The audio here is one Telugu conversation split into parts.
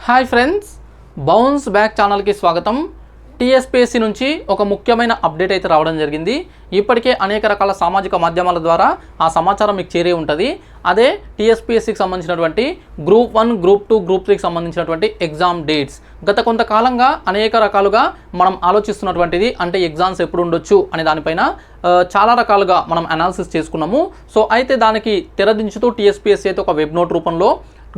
హాయ్ ఫ్రెండ్స్, బౌన్స్ బ్యాక్ ఛానల్కి స్వాగతం. టీఎస్పీఎస్సీ నుంచి ఒక ముఖ్యమైన అప్డేట్ అయితే రావడం జరిగింది. ఇప్పటికే అనేక రకాల సామాజిక మాధ్యమాల ద్వారా ఆ సమాచారం మీకు చేరే ఉంటుంది. అదే టీఎస్పీఎస్సీకి సంబంధించినటువంటి గ్రూప్ 1, గ్రూప్ 2, గ్రూప్ 3కి సంబంధించినటువంటి ఎగ్జామ్ డేట్స్. గత కొంతకాలంగా అనేక రకాలుగా మనం ఆలోచిస్తున్నటువంటిది, అంటే ఎగ్జామ్స్ ఎప్పుడు ఉండొచ్చు అనే దానిపైన చాలా రకాలుగా మనం అనాలిసిస్ చేసుకున్నాము. సో అయితే దానికి తెరదించుతూ టీఎస్పీఎస్సీ అయితే ఒక వెబ్ నోట్ రూపంలో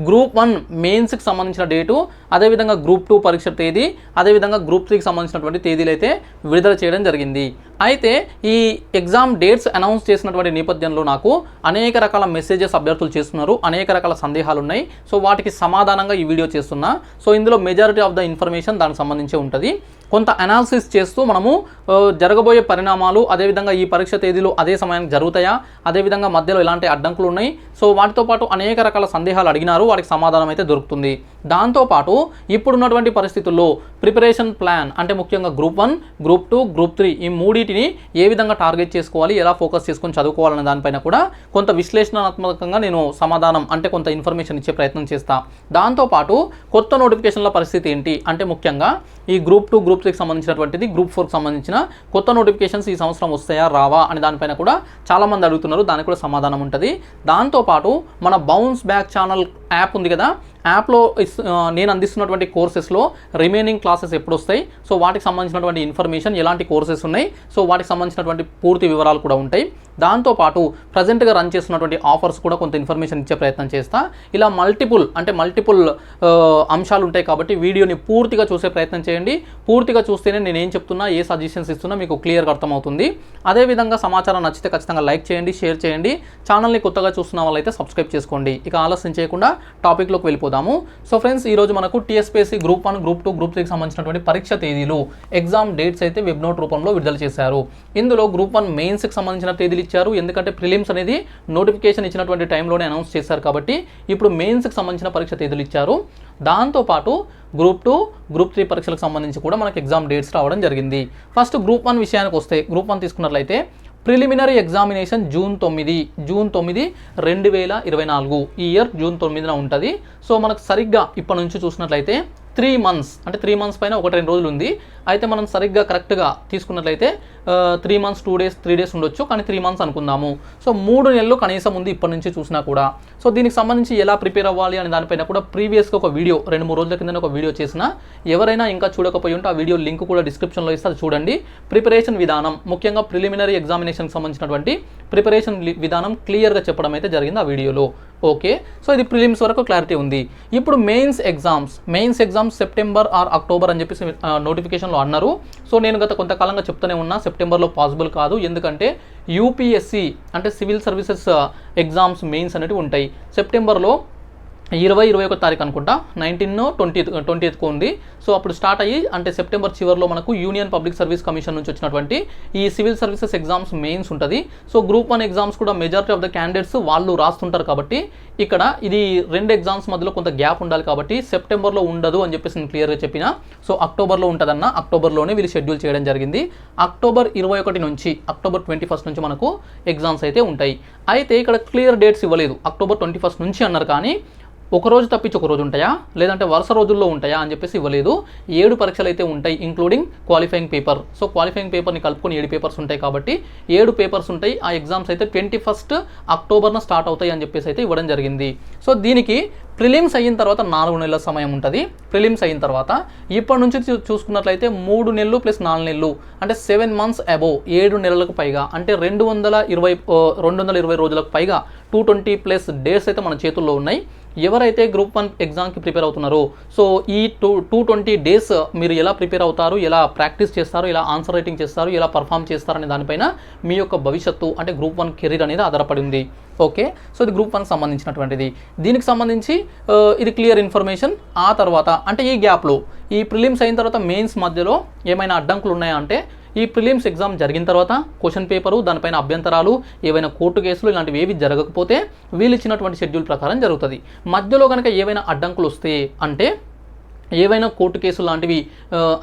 గ్రూప్ 1 మెయిన్స్కి సంబంధించిన డేటు, అదేవిధంగా గ్రూప్ 2 పరీక్ష తేదీ, అదేవిధంగా గ్రూప్ 3కి సంబంధించినటువంటి తేదీలు అయితే విడుదల చేయడం జరిగింది. అయితే ఈ ఎగ్జామ్ డేట్స్ అనౌన్స్ చేసినటువంటి నేపథ్యంలో నాకు అనేక రకాల మెసేజెస్ అభ్యర్థులు చేస్తున్నారు, అనేక రకాల సందేహాలు ఉన్నాయి. సో వాటికి సమాధానంగా ఈ వీడియో చేస్తున్నా. సో ఇందులో మెజారిటీ ఆఫ్ ద ఇన్ఫర్మేషన్ దానికి సంబంధించి ఉంటుంది. కొంత అనాలిసిస్ చేస్తూ మనము జరగబోయే పరిణామాలు, అదేవిధంగా ఈ పరీక్ష తేదీలు అదే సమయానికి జరుగుతాయా, అదేవిధంగా మధ్యలో ఎలాంటి అడ్డంకులు ఉన్నాయి, సో వాటితో పాటు అనేక రకాల సందేహాలు అడిగినారు, వాటికి సమాధానం అయితే దొరుకుతుంది. దాంతోపాటు ఇప్పుడున్నటువంటి పరిస్థితుల్లో ప్రిపరేషన్ ప్లాన్, అంటే ముఖ్యంగా గ్రూప్ 1, గ్రూప్ 2, గ్రూప్ 3 ఈ మూడింటిని ఏ విధంగా టార్గెట్ చేసుకోవాలి, ఎలా ఫోకస్ చేసుకొని చదువుకోవాలనే దానిపైన కూడా కొంత విశ్లేషణాత్మకంగా నేను సమాధానం, అంటే కొంత ఇన్ఫర్మేషన్ ఇచ్చే ప్రయత్నం చేస్తా. దాంతోపాటు కొత్త నోటిఫికేషన్ల పరిస్థితి ఏంటి, అంటే ముఖ్యంగా ఈ గ్రూప్ 2, గ్రూప్ 3కి సంబంధించినటువంటిది, గ్రూప్ 4కి సంబంధించిన కొత్త నోటిఫికేషన్స్ ఈ సంవత్సరం వస్తాయా రావా అనే దానిపైన కూడా చాలామంది అడుగుతున్నారు, దానికి కూడా సమాధానం ఉంటుంది. దాంతోపాటు మన బౌన్స్ బ్యాక్ ఛానల్ యాప్ ఉంది కదా, యాప్లో నేను అందిస్తున్నటువంటి కోర్సెస్లో రిమైనింగ్ క్లాసెస్ ఎప్పుడు వస్తాయి, సో వాటికి సంబంధించినటువంటి ఇన్ఫర్మేషన్, ఎలాంటి కోర్సెస్ ఉన్నాయి, సో వాటికి సంబంధించినటువంటి పూర్తి వివరాలు కూడా ఉంటాయి. దాంతోపాటు ప్రజెంట్గా రన్ చేస్తున్నటువంటి ఆఫర్స్ కూడా కొంత ఇన్ఫర్మేషన్ ఇచ్చే ప్రయత్నం చేస్తా. ఇలా మల్టిపుల్ అంశాలు ఉంటాయి కాబట్టి వీడియోని పూర్తిగా చూసే ప్రయత్నం చేయండి. పూర్తిగా చూస్తేనే నేను ఏం చెప్తున్నా, ఏ సజెషన్స్ ఇస్తున్నా మీకు క్లియర్గా అర్థమవుతుంది. అదేవిధంగా సమాచారం నచ్చితే ఖచ్చితంగా లైక్ చేయండి, షేర్ చేయండి. ఛానల్ని కొత్తగా చూస్తున్న వాళ్ళైతే సబ్స్క్రైబ్ చేసుకోండి. ఇక ఆలస్యం చేయకుండా టాపిక్లోకి వెళ్ళిపోదాము. సో ఫ్రెండ్స్, ఈరోజు మనకు టీఎస్పీఎస్సీ గ్రూప్ 1, గ్రూప్ 2, గ్రూప్ 3కి సంబంధించినటువంటి పరీక్ష తేదీలు, ఎగ్జామ్ డేట్స్ అయితే వెబ్ నోట్ రూపంలో విడుదల చేశారు. ఇందులో గ్రూప్ 1 మెయిన్స్కి సంబంధించిన తేదీలు ఇచ్చారు, ఎందుకంటే ప్రిలిమ్స్ అనేది నోటిఫికేషన్ ఇచ్చినటువంటి టైంలోనే అనౌన్స్ చేశారు కాబట్టి ఇప్పుడు మెయిన్స్కి సంబంధించిన పరీక్ష తేదీలు ఇచ్చారు. దాంతోపాటు గ్రూప్ 2, గ్రూప్ 3 పరీక్షలకు సంబంధించి కూడా మనకు ఎగ్జామ్ డేట్స్ రావడం జరిగింది. ఫస్ట్ గ్రూప్ 1 విషయానికి వస్తే, గ్రూప్ 1 తీసుకున్నట్లయితే ప్రిలిమినరీ ఎగ్జామినేషన్ జూన్ 9, 2024 ఈ ఇయర్ జూన్ 9న ఉంటుంది. సో మనకు సరిగ్గా ఇప్పటి నుంచి చూసినట్లయితే 3 months, అంటే 3 months పైన 1-2 రోజులు ఉంది. అయితే మనం సరిగ్గా కరెక్ట్గా తీసుకున్నట్లయితే 3 months 3 days ఉండొచ్చు, కానీ 3 months అనుకుందాము. సో 3 నెలలు కనీసం ఉంది ఇప్పటి నుంచి చూసినా కూడా. సో దీనికి సంబంధించి ఎలా ప్రిపేర్ అవ్వాలి అనే దానిపైన కూడా ప్రీవియస్గా ఒక వీడియో 2-3 రోజుల కింద ఒక వీడియో చేసిన, ఎవరైనా ఇంకా చూడకపోయి ఉంటే ఆ వీడియో లింక్ కూడా డిస్క్రిప్షన్లో ఇస్తే అది చూడండి. ప్రిపరేషన్ విధానం, ముఖ్యంగా ప్రిలిమినరీ ఎగ్జామినేషన్కి సంబంధించినటువంటి ప్రిపరేషన్ విధానం క్లియర్గా చెప్పడం అయితే జరిగింది ఆ వీడియోలో. ఓకే, సో ఇది ప్రిలిమ్స్ వరకు క్లారిటీ ఉంది. ఇప్పుడు mains exams September or October అని చెప్పేసి నోటిఫికేషన్లో అన్నారు. సో నేను గత కొంతకాలంగా చెప్తూనే ఉన్నా, సెప్టెంబర్లో పాసిబుల్ కాదు, ఎందుకంటే యూపీఎస్సీ అంటే సివిల్ సర్వీసెస్ ఎగ్జామ్స్ మెయిన్స్ అనేవి ఉంటాయి. సెప్టెంబర్లో 20-21 తారీఖు అనుకుంటా, 19-20 ఉంది. సో అప్పుడు స్టార్ట్ అయ్యి, అంటే సెప్టెంబర్ చివరిలో మనకు యూనియన్ పబ్లిక్ సర్వీస్ కమిషన్ నుంచి వచ్చినటువంటి ఈ సివిల్ సర్వీసెస్ ఎగ్జామ్స్ మెయిన్స్ ఉంటుంది. సో గ్రూప్ 1 ఎగ్జామ్స్ కూడా మెజారిటీ ఆఫ్ ద క్యాండిడేట్స్ వాళ్ళు రాస్తుంటారు కాబట్టి ఇక్కడ ఇది 2 ఎగ్జామ్స్ మధ్యలో కొంత గ్యాప్ ఉండాలి కాబట్టి సెప్టెంబర్లో ఉండదు అని చెప్పేసి నేను క్లియర్గా చెప్పిన. సో అక్టోబర్లో ఉంటుందన్న, అక్టోబర్లోనే వీళ్ళు షెడ్యూల్ చేయడం జరిగింది. అక్టోబర్ 21 నుంచి అక్టోబర్ 21 నుంచి మనకు ఎగ్జామ్స్ అయితే ఉంటాయి. అయితే ఇక్కడ క్లియర్ డేట్స్ ఇవ్వలేదు, అక్టోబర్ 21 నుంచి అన్నారు, కానీ ఒక రోజు తప్పించి ఒక రోజు ఉంటాయా, లేదంటే వరుస రోజుల్లో ఉంటాయా అని చెప్పేసి ఇవ్వలేదు. 7 పరీక్షలు అయితే ఉంటాయి, including qualifying paper. So qualifying పేపర్ని కలుపుకొని 7 పేపర్స్ ఉంటాయి కాబట్టి 7 పేపర్స్ ఉంటాయి. ఆ ఎగ్జామ్స్ అయితే 21 అక్టోబర్న స్టార్ట్ అవుతాయి అని చెప్పేసి అయితే ఇవ్వడం జరిగింది. సో దీనికి ప్రిలిమ్స్ అయిన తర్వాత 4 నెలల సమయం ఉంటుంది. ప్రిలిమ్స్ అయిన తర్వాత ఇప్పటి నుంచి చూసుకున్నట్లయితే 3 నెలలు ప్లస్ 4 నెలలు, అంటే 7 months అబోవ్, 7 నెలలకు పైగా, అంటే 220 రోజులకు పైగా 220+ days అయితే మన చేతుల్లో ఉన్నాయి. ఎవరైతే గ్రూప్ 1 ఎగ్జామ్కి ప్రిపేర్ అవుతున్నారో, సో ఈ 220 days మీరు ఎలా ప్రిపేర్ అవుతారు, ఎలా ప్రాక్టీస్ చేస్తారు, ఎలా ఆన్సర్ రైటింగ్ చేస్తారు, ఎలా పర్ఫామ్ చేస్తారు అనే దానిపైన మీ యొక్క భవిష్యత్తు, అంటే గ్రూప్ 1 కెరీర్ అనేది ఆధారపడి ఉంది. ఓకే, సో ఇది గ్రూప్ 1 సంబంధించినటువంటిది. దీనికి సంబంధించి ఇది క్లియర్ ఇన్ఫర్మేషన్. ఆ తర్వాత అంటే ఈ గ్యాప్లో, ఈ ప్రిలిమ్స్ అయిన తర్వాత మెయిన్స్ మధ్యలో ఏమైనా అడ్డంకులు ఉన్నాయా అంటే, ఈ ప్రిలిమ్స్ ఎగ్జామ్ జరిగిన తర్వాత క్వశ్చన్ పేపరు, దానిపైన అభ్యంతరాలు, ఏవైనా కోర్టు కేసులు ఇలాంటివి ఏవి జరగకపోతే వీళ్ళు ఇచ్చినటువంటి షెడ్యూల్ ప్రకారం జరుగుతుంది. మధ్యలో కనుక ఏవైనా అడ్డంకులు వస్తే, అంటే ఏవైనా కోర్టు కేసులు లాంటివి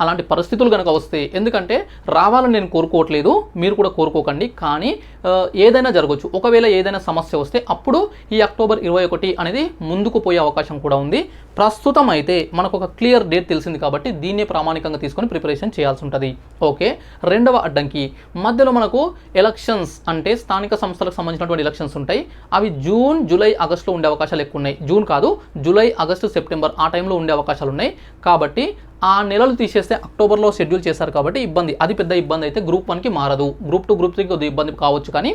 అలాంటి పరిస్థితులు కనుక వస్తే, ఎందుకంటే రావాలని నేను కోరుకోవట్లేదు, మీరు కూడా కోరుకోకండి, కానీ ఏదైనా జరగవచ్చు. ఒకవేళ ఏదైనా సమస్య వస్తే అప్పుడు ఈ అక్టోబర్ 21 అనేది ముందుకు పోయే అవకాశం కూడా ఉంది. ప్రస్తుతం అయితే మనకు ఒక క్లియర్ డేట్ తెలిసింది కాబట్టి దీన్నే ప్రామాణికంగా తీసుకొని ప్రిపరేషన్ చేయాల్సి ఉంటుంది. ఓకే, రెండవ అడ్డంకి మధ్యలో మనకు ఎలక్షన్స్ అంటే స్థానిక సంస్థలకు సంబంధించినటువంటి ఎలక్షన్స్ ఉంటాయి. అవి జూన్, జూలై, ఆగస్టులో ఉండే అవకాశాలు ఎక్కువ ఉన్నాయి. జూన్ కాదు, జూలై, ఆగస్టు, సెప్టెంబర్ ఆ టైంలో ఉండే అవకాశాలు ఉన్నాయి. కాబట్టి ఆ నెలలు తీసేస్తే అక్టోబర్లో షెడ్యూల్ చేశారు కాబట్టి ఇబ్బంది, అది పెద్ద ఇబ్బంది అయితే గ్రూప్ 1కి మారదు. గ్రూప్ 2, గ్రూప్ 3కి కొద్దిగా ఇబ్బంది కావచ్చు, కానీ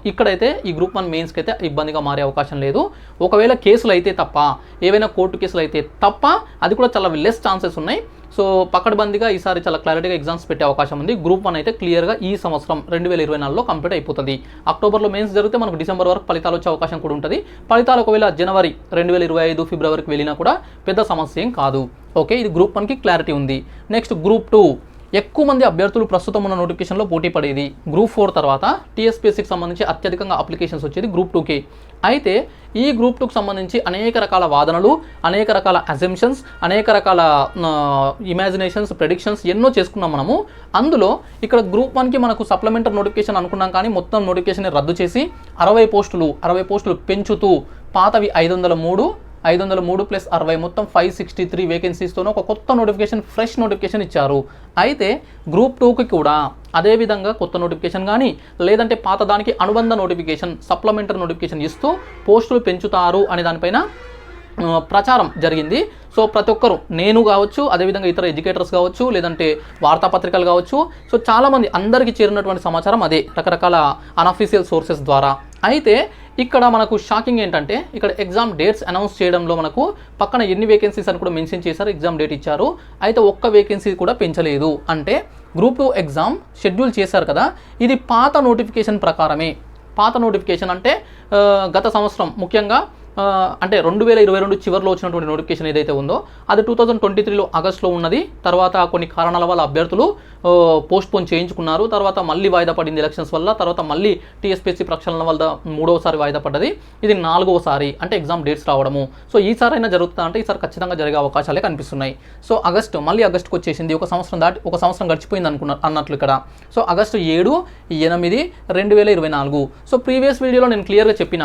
ఇక్కడైతే ఈ గ్రూప్ 1 మెయిన్స్కి అయితే ఇబ్బందిగా మారే అవకాశం లేదు. ఒకవేళ కేసులు అయితే తప్ప, ఏవైనా కోర్టు కేసులు అయితే తప్ప, అది కూడా చాలా లెస్ ఛాన్సెస్ ఉన్నాయి. సో పకడ్బందీగా ఈసారి చాలా క్లారిటీగా ఎగ్జామ్స్ పెట్టే అవకాశం ఉంది. గ్రూప్ 1 అయితే క్లియర్గా ఈ సంవత్సరం 2024లో కంప్లీట్ అయిపోతుంది. అక్టోబర్లో మెయిన్స్ జరిగితే మనకు డిసెంబర్ వరకు ఫలితాలు వచ్చే అవకాశం కూడా ఉంటుంది. ఫలితాలు ఒకవేళ జనవరి 2025 ఫిబ్రవరికి వెళ్ళినా కూడా పెద్ద సమస్య ఏం కాదు. ఓకే, ఇది గ్రూప్ 1కి క్లారిటీ ఉంది. నెక్స్ట్ గ్రూప్ 2, ఎక్కువ మంది అభ్యర్థులు ప్రస్తుతం ఉన్న నోటిఫికేషన్లో పోటీ పడేది. గ్రూప్ 4 తర్వాత టీఎస్పీఎస్సీకి సంబంధించి అత్యధికంగా అప్లికేషన్స్ వచ్చేది గ్రూప్ 2కి. అయితే ఈ గ్రూప్ 2కి సంబంధించి అనేక రకాల వాదనలు, అనేక రకాల అజంప్షన్స్, అనేక రకాల ఇమాజినేషన్స్, ప్రెడిక్షన్స్ ఎన్నో చేసుకున్నాం మనము. అందులో ఇక్కడ గ్రూప్ 1కి మనకు సప్లిమెంటరీ నోటిఫికేషన్ అనుకున్నాం, కానీ మొత్తం నోటిఫికేషన్ రద్దు చేసి 60 పోస్టులు పెంచుతూ పాతవి 503 ప్లస్ 60 మొత్తం 563 వేకెన్సీస్తోనే ఒక కొత్త నోటిఫికేషన్, ఫ్రెష్ నోటిఫికేషన్ ఇచ్చారు. అయితే గ్రూప్ 2కి కూడా అదేవిధంగా కొత్త నోటిఫికేషన్ కానీ లేదంటే పాత దానికి అనుబంధ నోటిఫికేషన్, సప్లిమెంటరీ నోటిఫికేషన్ ఇస్తూ పోస్టులు పెంచుతారు అనే దానిపైన ప్రచారం జరిగింది. సో ప్రతి ఒక్కరు, నేను కావచ్చు, అదేవిధంగా ఇతర ఎడ్యుకేటర్స్ కావచ్చు, లేదంటే వార్తాపత్రికలు కావచ్చు, సో చాలామంది అందరికీ చేరినటువంటి సమాచారం అదే, రకరకాల అన్అఫీషియల్ సోర్సెస్ ద్వారా. అయితే ఇక్కడ మనకు షాకింగ్ ఏంటంటే ఇక్కడ ఎగ్జామ్ డేట్స్ అనౌన్స్ చేయడంలో మనకు పక్కన ఎన్ని వేకెన్సీస్ అని కూడా మెన్షన్ చేశారు, ఎగ్జామ్ డేట్ ఇచ్చారు. అయితే ఒక్క వేకెన్సీ కూడా పెంచలేదు. అంటే గ్రూప్ 2 ఎగ్జామ్ షెడ్యూల్ చేశారు కదా, ఇది పాత నోటిఫికేషన్ ప్రకారమే. పాత నోటిఫికేషన్ అంటే గత సంవత్సరం ముఖ్యంగా అంటే 2022 చివరిలో వచ్చినటువంటి నోటిఫికేషన్ ఏదైతే ఉందో అది 2023లో ఆగస్టులో ఉన్నది. తర్వాత కొన్ని కారణాల వల్ల అభ్యర్థులు పోస్ట్పోన్ చేయించుకున్నారు. తర్వాత మళ్ళీ వాయిదా పడింది ఎలక్షన్స్ వల్ల. తర్వాత మళ్ళీ టీఎస్పీఎస్సీ ప్రక్షాళన వల్ల 3వసారి వాయిదా పడ్డది. ఇది 4వసారి అంటే ఎగ్జామ్ డేట్స్ రావడము. సో ఈసారి అయినా జరుగుతుందా అంటే ఈసారి ఖచ్చితంగా జరిగే అవకాశాలే కనిపిస్తున్నాయి. సో మళ్ళీ ఆగస్టుకు వచ్చేసింది. ఒక సంవత్సరం గడిచిపోయింది అన్నట్లు ఇక్కడ. So August 7, 8, 2024. సో ప్రీవియస్ వీడియోలో నేను క్లియర్గా చెప్పిన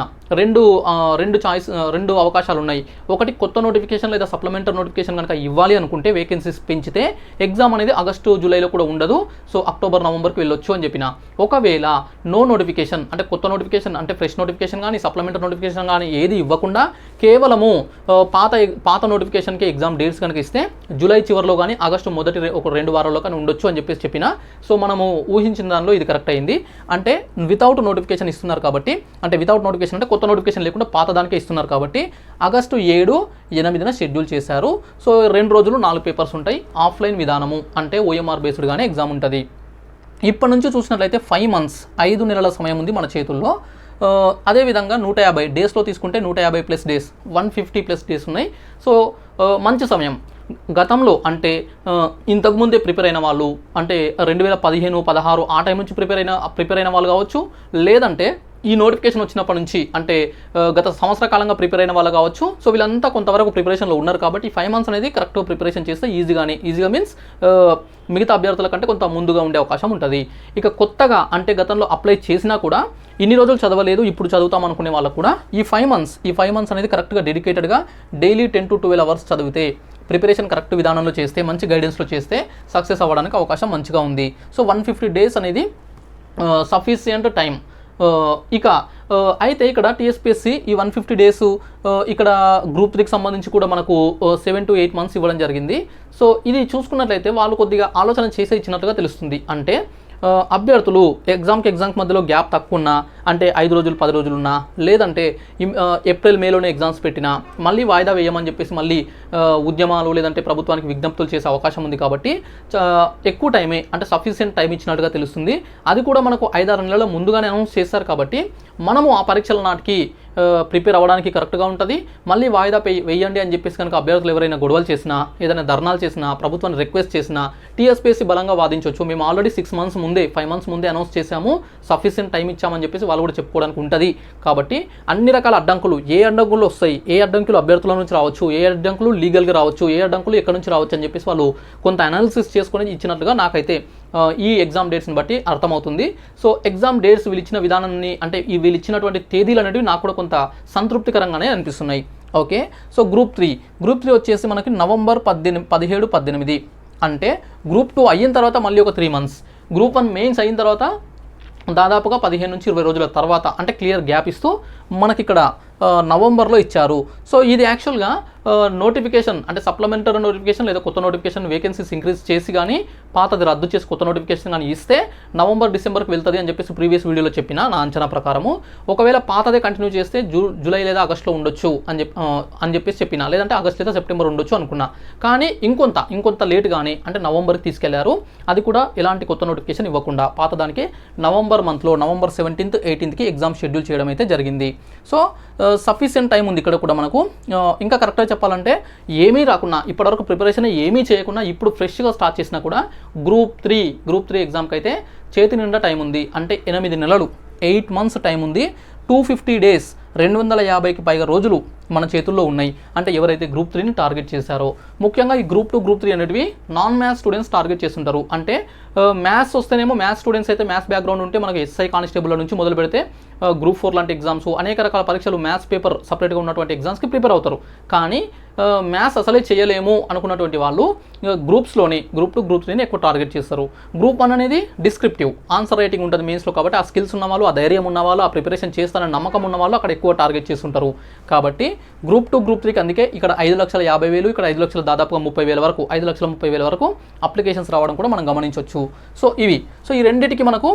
రెండు అవకాశాలు ఉన్నాయి. ఒకటి, కొత్త నోటిఫికేషన్ లేదా సప్లిమెంటరీ నోటిఫికేషన్ కనుక ఇవ్వాలి అనుకుంటే వేకెన్సీస్ పెంచితే ఎగ్జామ్ అనేది ఆగస్టు, జూలైలో కూడా ఉండదు. సో అక్టోబర్, నవంబర్కి వెళ్ళొచ్చు అని చెప్పిన. ఒకవేళ నో నోటిఫికేషన్ అంటే కొత్త నోటిఫికేషన్ అంటే ఫ్రెష్ నోటిఫికేషన్ కానీ సప్లిమెంటరీ నోటిఫికేషన్ కానీ ఏది ఇవ్వకుండా కేవలము పాత నోటిఫికేషన్కి ఎగ్జామ్ డేట్స్ కనుక ఇస్తే జూలై చివరిలో కానీ ఆగస్టు మొదటి 2 వారాల్లో కానీ ఉండొచ్చు అని చెప్పిన. సో మనము ఊహించిన దానిలో ఇది కరెక్ట్ అయింది. అంటే వితౌట్ నోటిఫికేషన్ ఇస్తున్నారు కాబట్టి, అంటే వితౌట్ నోటిఫికేషన్ అంటే కొత్త నోటిఫికేషన్ లేకుండా పాత దానికే ఇస్తున్నారు కాబట్టి ఆగస్టు 7, 8న షెడ్యూల్ చేశారు. సో 2 రోజులు 4 పేపర్స్ ఉంటాయి. ఆఫ్లైన్ విధానము అంటే OMR బేస్డ్గానే ఎగ్జామ్ ఉంటుంది. ఇప్పటి నుంచి చూసినట్లయితే 5 months 5 నెలల సమయం ఉంది మన చేతుల్లో. అదేవిధంగా 150 డేస్లో తీసుకుంటే 150+ డేస్, 150+ డేస్ ఉన్నాయి. సో మంచి సమయం. గతంలో అంటే ఇంతకుముందే ప్రిపేర్ అయిన వాళ్ళు, అంటే 2015, 16 ఆ టైం నుంచి ప్రిపేర్ అయిన వాళ్ళు కావచ్చు, లేదంటే ఈ నోటిఫికేషన్ వచ్చినప్పటి నుంచి అంటే గత సంవత్సర కాలంగా ప్రిపేర్ అయిన వాళ్ళు కావచ్చు. సో వీళ్ళంతా కొంతవరకు ప్రిపరేషన్లో ఉన్నారు కాబట్టి 5 months అనేది కరెక్ట్గా ప్రిపరేషన్ చేస్తే ఈజీగా మీన్స్ మిగతా అభ్యర్థుల కంటే కొంత ముందుగా ఉండే అవకాశం ఉంటుంది. ఇక కొత్తగా అంటే గతంలో అప్లై చేసినా కూడా ఇన్ని రోజులు చదవలేదు, ఇప్పుడు చదువుతాం అనుకునే వాళ్ళకు కూడా ఈ 5 months అనేది కరెక్ట్గా డెడికేటెడ్గా డైలీ 10 to 12 hours చదివితే, ప్రిపరేషన్ కరెక్ట్ విధానంలో చేస్తే, మంచి గైడెన్స్లో చేస్తే సక్సెస్ అవ్వడానికి అవకాశం మంచిగా ఉంది. సో 150 days అనేది సఫిషియంట్ టైం. ఇక అయితే ఇక్కడ టీఎస్పీఎస్సీ ఈ 150 days ఇక్కడ గ్రూప్ 3కి సంబంధించి కూడా మనకు 7 to 8 months ఇవ్వడం జరిగింది. సో ఇది చూసుకున్నట్లయితే వాళ్ళు కొద్దిగా ఆలోచన చేసే ఇచ్చినట్టుగా తెలుస్తుంది. అంటే అభ్యర్థులు ఎగ్జామ్కి మధ్యలో గ్యాప్ తక్కువ ఉన్నా, అంటే 5 రోజులు 10 రోజులు ఉన్నా, లేదంటే ఏప్రిల్ మేలోనే ఎగ్జామ్స్ పెట్టినా మళ్ళీ వాయిదా వేయమని చెప్పేసి మళ్ళీ ఉద్యమాలు లేదంటే ప్రభుత్వానికి విజ్ఞప్తులు చేసే అవకాశం ఉంది. కాబట్టి ఎక్కువ టైమే అంటే సఫిషియెంట్ టైం ఇచ్చినట్టుగా తెలుస్తుంది. అది కూడా మనకు 5-6 నెలల ముందుగానే అనౌన్స్ చేశారు కాబట్టి మనము ఆ పరీక్షల నాటికి ప్రిపేర్ అవ్వడానికి కరెక్ట్గా ఉంటుంది. మళ్ళీ వాయిదా వేయండి అని చెప్పేసి కనుక అభ్యర్థులు ఎవరైనా గొడవలు చేసినా, ఏదైనా ధర్నాలు చేసినా, ప్రభుత్వాన్ని రిక్వెస్ట్ చేసినా టీఎస్పీఎస్సీ బలంగా వాదించవచ్చు. మేము ఆల్రెడీ 6 months ముందే 5 months ముందే అనౌన్స్ చేశాము, సఫిషియెంట్ టైం ఇచ్చామని చెప్పేసి వాళ్ళు కూడా చెప్పుకోవడానికి ఉంటుంది. కాబట్టి అన్ని రకాల అడ్డంకులు, ఏ అడ్డంకులు వస్తాయి, ఏ అడ్డంకులు అభ్యర్థుల నుంచి రావచ్చు, ఏ అడ్డంకులు లీగల్గా రావచ్చు, ఏ అడ్డంకులు ఎక్కడి నుంచి రావచ్చు అని చెప్పేసి వాళ్ళు కొంత అనాలిసిస్ చేసుకొని ఇచ్చినట్లుగా నాకైతే ఈ ఎగ్జామ్ డేట్స్ని బట్టి అర్థమవుతుంది. సో ఎగ్జామ్ డేట్స్ వీళ్ళు ఇచ్చిన విధానాన్ని, అంటే వీళ్ళు ఇచ్చినటువంటి తేదీలు అనేవి నాకు కూడా కొంత సంతృప్తికరంగానే అనిపిస్తున్నాయి. ఓకే, సో గ్రూప్ త్రీ వచ్చేసి మనకి నవంబర్ 17, 18, అంటే గ్రూప్ 2 అయిన తర్వాత మళ్ళీ ఒక 3 months, గ్రూప్ 1 మెయిన్స్ అయిన తర్వాత దాదాపుగా 15 నుంచి 20 రోజుల తర్వాత, అంటే క్లియర్ గ్యాప్ ఇస్తూ మనకి ఇక్కడ నవంబర్లో ఇచ్చారు. సో ఇది యాక్చువల్గా నోటిఫికేషన్, అంటే సప్లిమెంటరీ నోటిఫికేషన్ లేదా కొత్త నోటిఫికేషన్ వేకెన్సీస్ ఇంక్రీజ్ చేసి కానీ పాతది రద్దు చేసి కొత్త నోటిఫికేషన్ కానీ ఇస్తే నవంబర్, డిసెంబర్కి వెళ్తుంది అని చెప్పేసి ప్రీవియస్ వీడియోలో చెప్పిన నా అంచనా ప్రకారము. ఒకవేళ పాతదే కంటిన్యూ చేస్తే జూలై లేదా ఆగస్టులో ఉండొచ్చు అని చెప్పేసి చెప్పిన, లేదంటే ఆగస్ట్ లేదా సెప్టెంబర్ ఉండొచ్చు అనుకున్నా. కానీ ఇంకొంత లేట్ కానీ అంటే నవంబర్కి తీసుకెళ్లారు. అది కూడా ఎలాంటి కొత్త నోటిఫికేషన్ ఇవ్వకుండా పాతదానికి నవంబర్ మంత్లో November 17th, 18th exam schedule చేయడం అయితే జరిగింది. సో సఫిషియెంట్ టైం ఉంది ఇక్కడ కూడా మనకు. ఇంకా కరెక్ట్గా చెప్పాలంటే ఏమీ రాకున్నా, ఇప్పటివరకు ప్రిపరేషన్ ఏమీ చేయకుండా ఇప్పుడు ఫ్రెష్గా స్టార్ట్ చేసినా కూడా గ్రూప్ త్రీ ఎగ్జామ్కి అయితే చేతి నిండా టైం ఉంది. అంటే 8 నెలలు, 8 months టైం ఉంది. 250 days, 250కి పైగా రోజులు మన చేతుల్లో ఉన్నాయి. అంటే ఎవరైతే గ్రూప్ 3ని టార్గెట్ చేశారో, ముఖ్యంగా ఈ గ్రూప్ 2, గ్రూప్ 3 అనేటివి నాన్ మ్యాథ్స్ స్టూడెంట్స్ టార్గెట్ చేస్తుంటారు. అంటే మ్యాథ్స్ వస్తేనేమో మ్యాథ్స్ స్టూడెంట్స్ అయితే మ్యాథ్స్ బ్యాక్గ్రౌండ్ ఉంటే మనకి SI కానిస్టేబుల్ నుంచి మొదలు పెడితే గ్రూప్ 4 లాంటి ఎగ్జామ్స్, అనేక రకాల పరీక్షలు మ్యాథ్స్ పేపర్ సపరేట్గా ఉన్నటువంటి ఎగ్జామ్స్కి ప్రిపేర్ అవుతారు. కానీ మ్యాథ్స్ అసలే చేయలేము అనుకున్నటువంటి వాళ్ళు గ్రూప్స్లోని గ్రూప్ 2, గ్రూప్ 3ని ఎక్కువ టార్గెట్ చేస్తారు. గ్రూప్ 1 అనేది డిస్క్రిప్టివ్ ఆన్సర్ రైటింగ్ ఉంటుంది మెయిన్స్లో, కాబట్టి ఆ స్కిల్స్ ఉన్న వాళ్ళు, ఆ ధైర్యం ఉన్న వాళ్ళు, ఆ ప్రిపరేషన్ చేస్తారని నమ్మకం ఉన్న వాళ్ళు అక్కడ ఎక్కువ టార్గెట్ చేస్తుంటారు. కాబట్టి గ్రూప్ 2, గ్రూప్ 3కి అందుకే ఇక్కడ 5,50,000, ఇక్కడ 5 లక్షలు, దాదాపుగా 30,000 వరకు, 5,30,000 వరకు అప్లికేషన్స్ రావడం కూడా మనం గమనించవచ్చు. సో ఈ రెండింటికి మనకు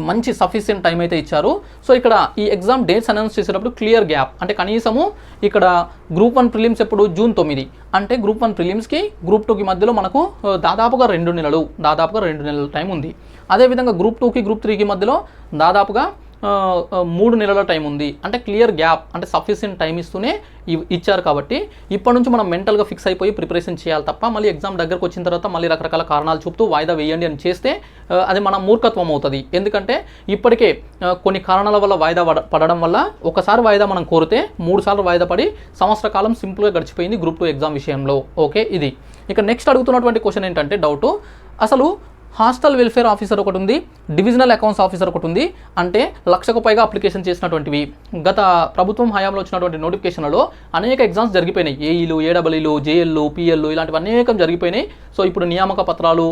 మంచి సఫిషియెంట్ టైం అయితే ఇచ్చారు. సో ఇక్కడ ఈ ఎగ్జామ్ డేట్స్ అనౌన్స్ చేసేటప్పుడు క్లియర్ గ్యాప్, అంటే కనీసము ఇక్కడ గ్రూప్ 1 ప్రిలిమ్స్ ఎప్పుడు జూన్ 9, అంటే గ్రూప్ 1 ప్రిలిమ్స్కి గ్రూప్ 2కి మధ్యలో మనకు దాదాపుగా 2 నెలలు టైం ఉంది. అదేవిధంగా గ్రూప్ 2కి గ్రూప్ 3కి మధ్యలో దాదాపుగా 3 నెలల టైం ఉంది. అంటే క్లియర్ గ్యాప్, అంటే సఫిషియెంట్ టైం ఇస్తూనే ఇచ్చారు. కాబట్టి ఇప్పటి నుంచి మనం మెంటల్గా ఫిక్స్ అయిపోయి ప్రిపరేషన్ చేయాలి తప్ప మళ్ళీ ఎగ్జామ్ దగ్గరకు వచ్చిన తర్వాత మళ్ళీ రకరకాల కారణాలు చూపుతూ వాయిదా వేయండి అని చేస్తే అది మన మూర్ఖత్వం అవుతుంది. ఎందుకంటే ఇప్పటికే కొన్ని కారణాల వల్ల వాయిదా పడడం వల్ల ఒకసారి వాయిదా మనం కోరితే 3 సార్లు వాయిదా పడి సంవత్సర కాలం సింపుల్గా గడిచిపోయింది గ్రూప్ 2 ఎగ్జామ్ విషయంలో. ఓకే, ఇది ఇక నెక్స్ట్ అడుగుతున్నటువంటి క్వశ్చన్ ఏంటంటే డౌట్, అసలు హాస్టల్ వెల్ఫేర్ ఆఫీసర్ ఒకటి ఉంది, డివిజనల్ అకౌంట్స్ ఆఫీసర్ ఒకటి ఉంది. అంటే 1,00,000కు పైగా అప్లికేషన్ చేసినటువంటివి గత ప్రభుత్వం హయాంలో వచ్చినటువంటి నోటిఫికేషన్లలో అనేక ఎగ్జామ్స్ జరిగిపోయినాయి. ఏఈలు, ఏడబ్ల్యూలు, జేఎల్లు, పిఎల్లు ఇలాంటివి అనేకం జరిగిపోయినాయి. సో ఇప్పుడు నియామక పత్రాలు,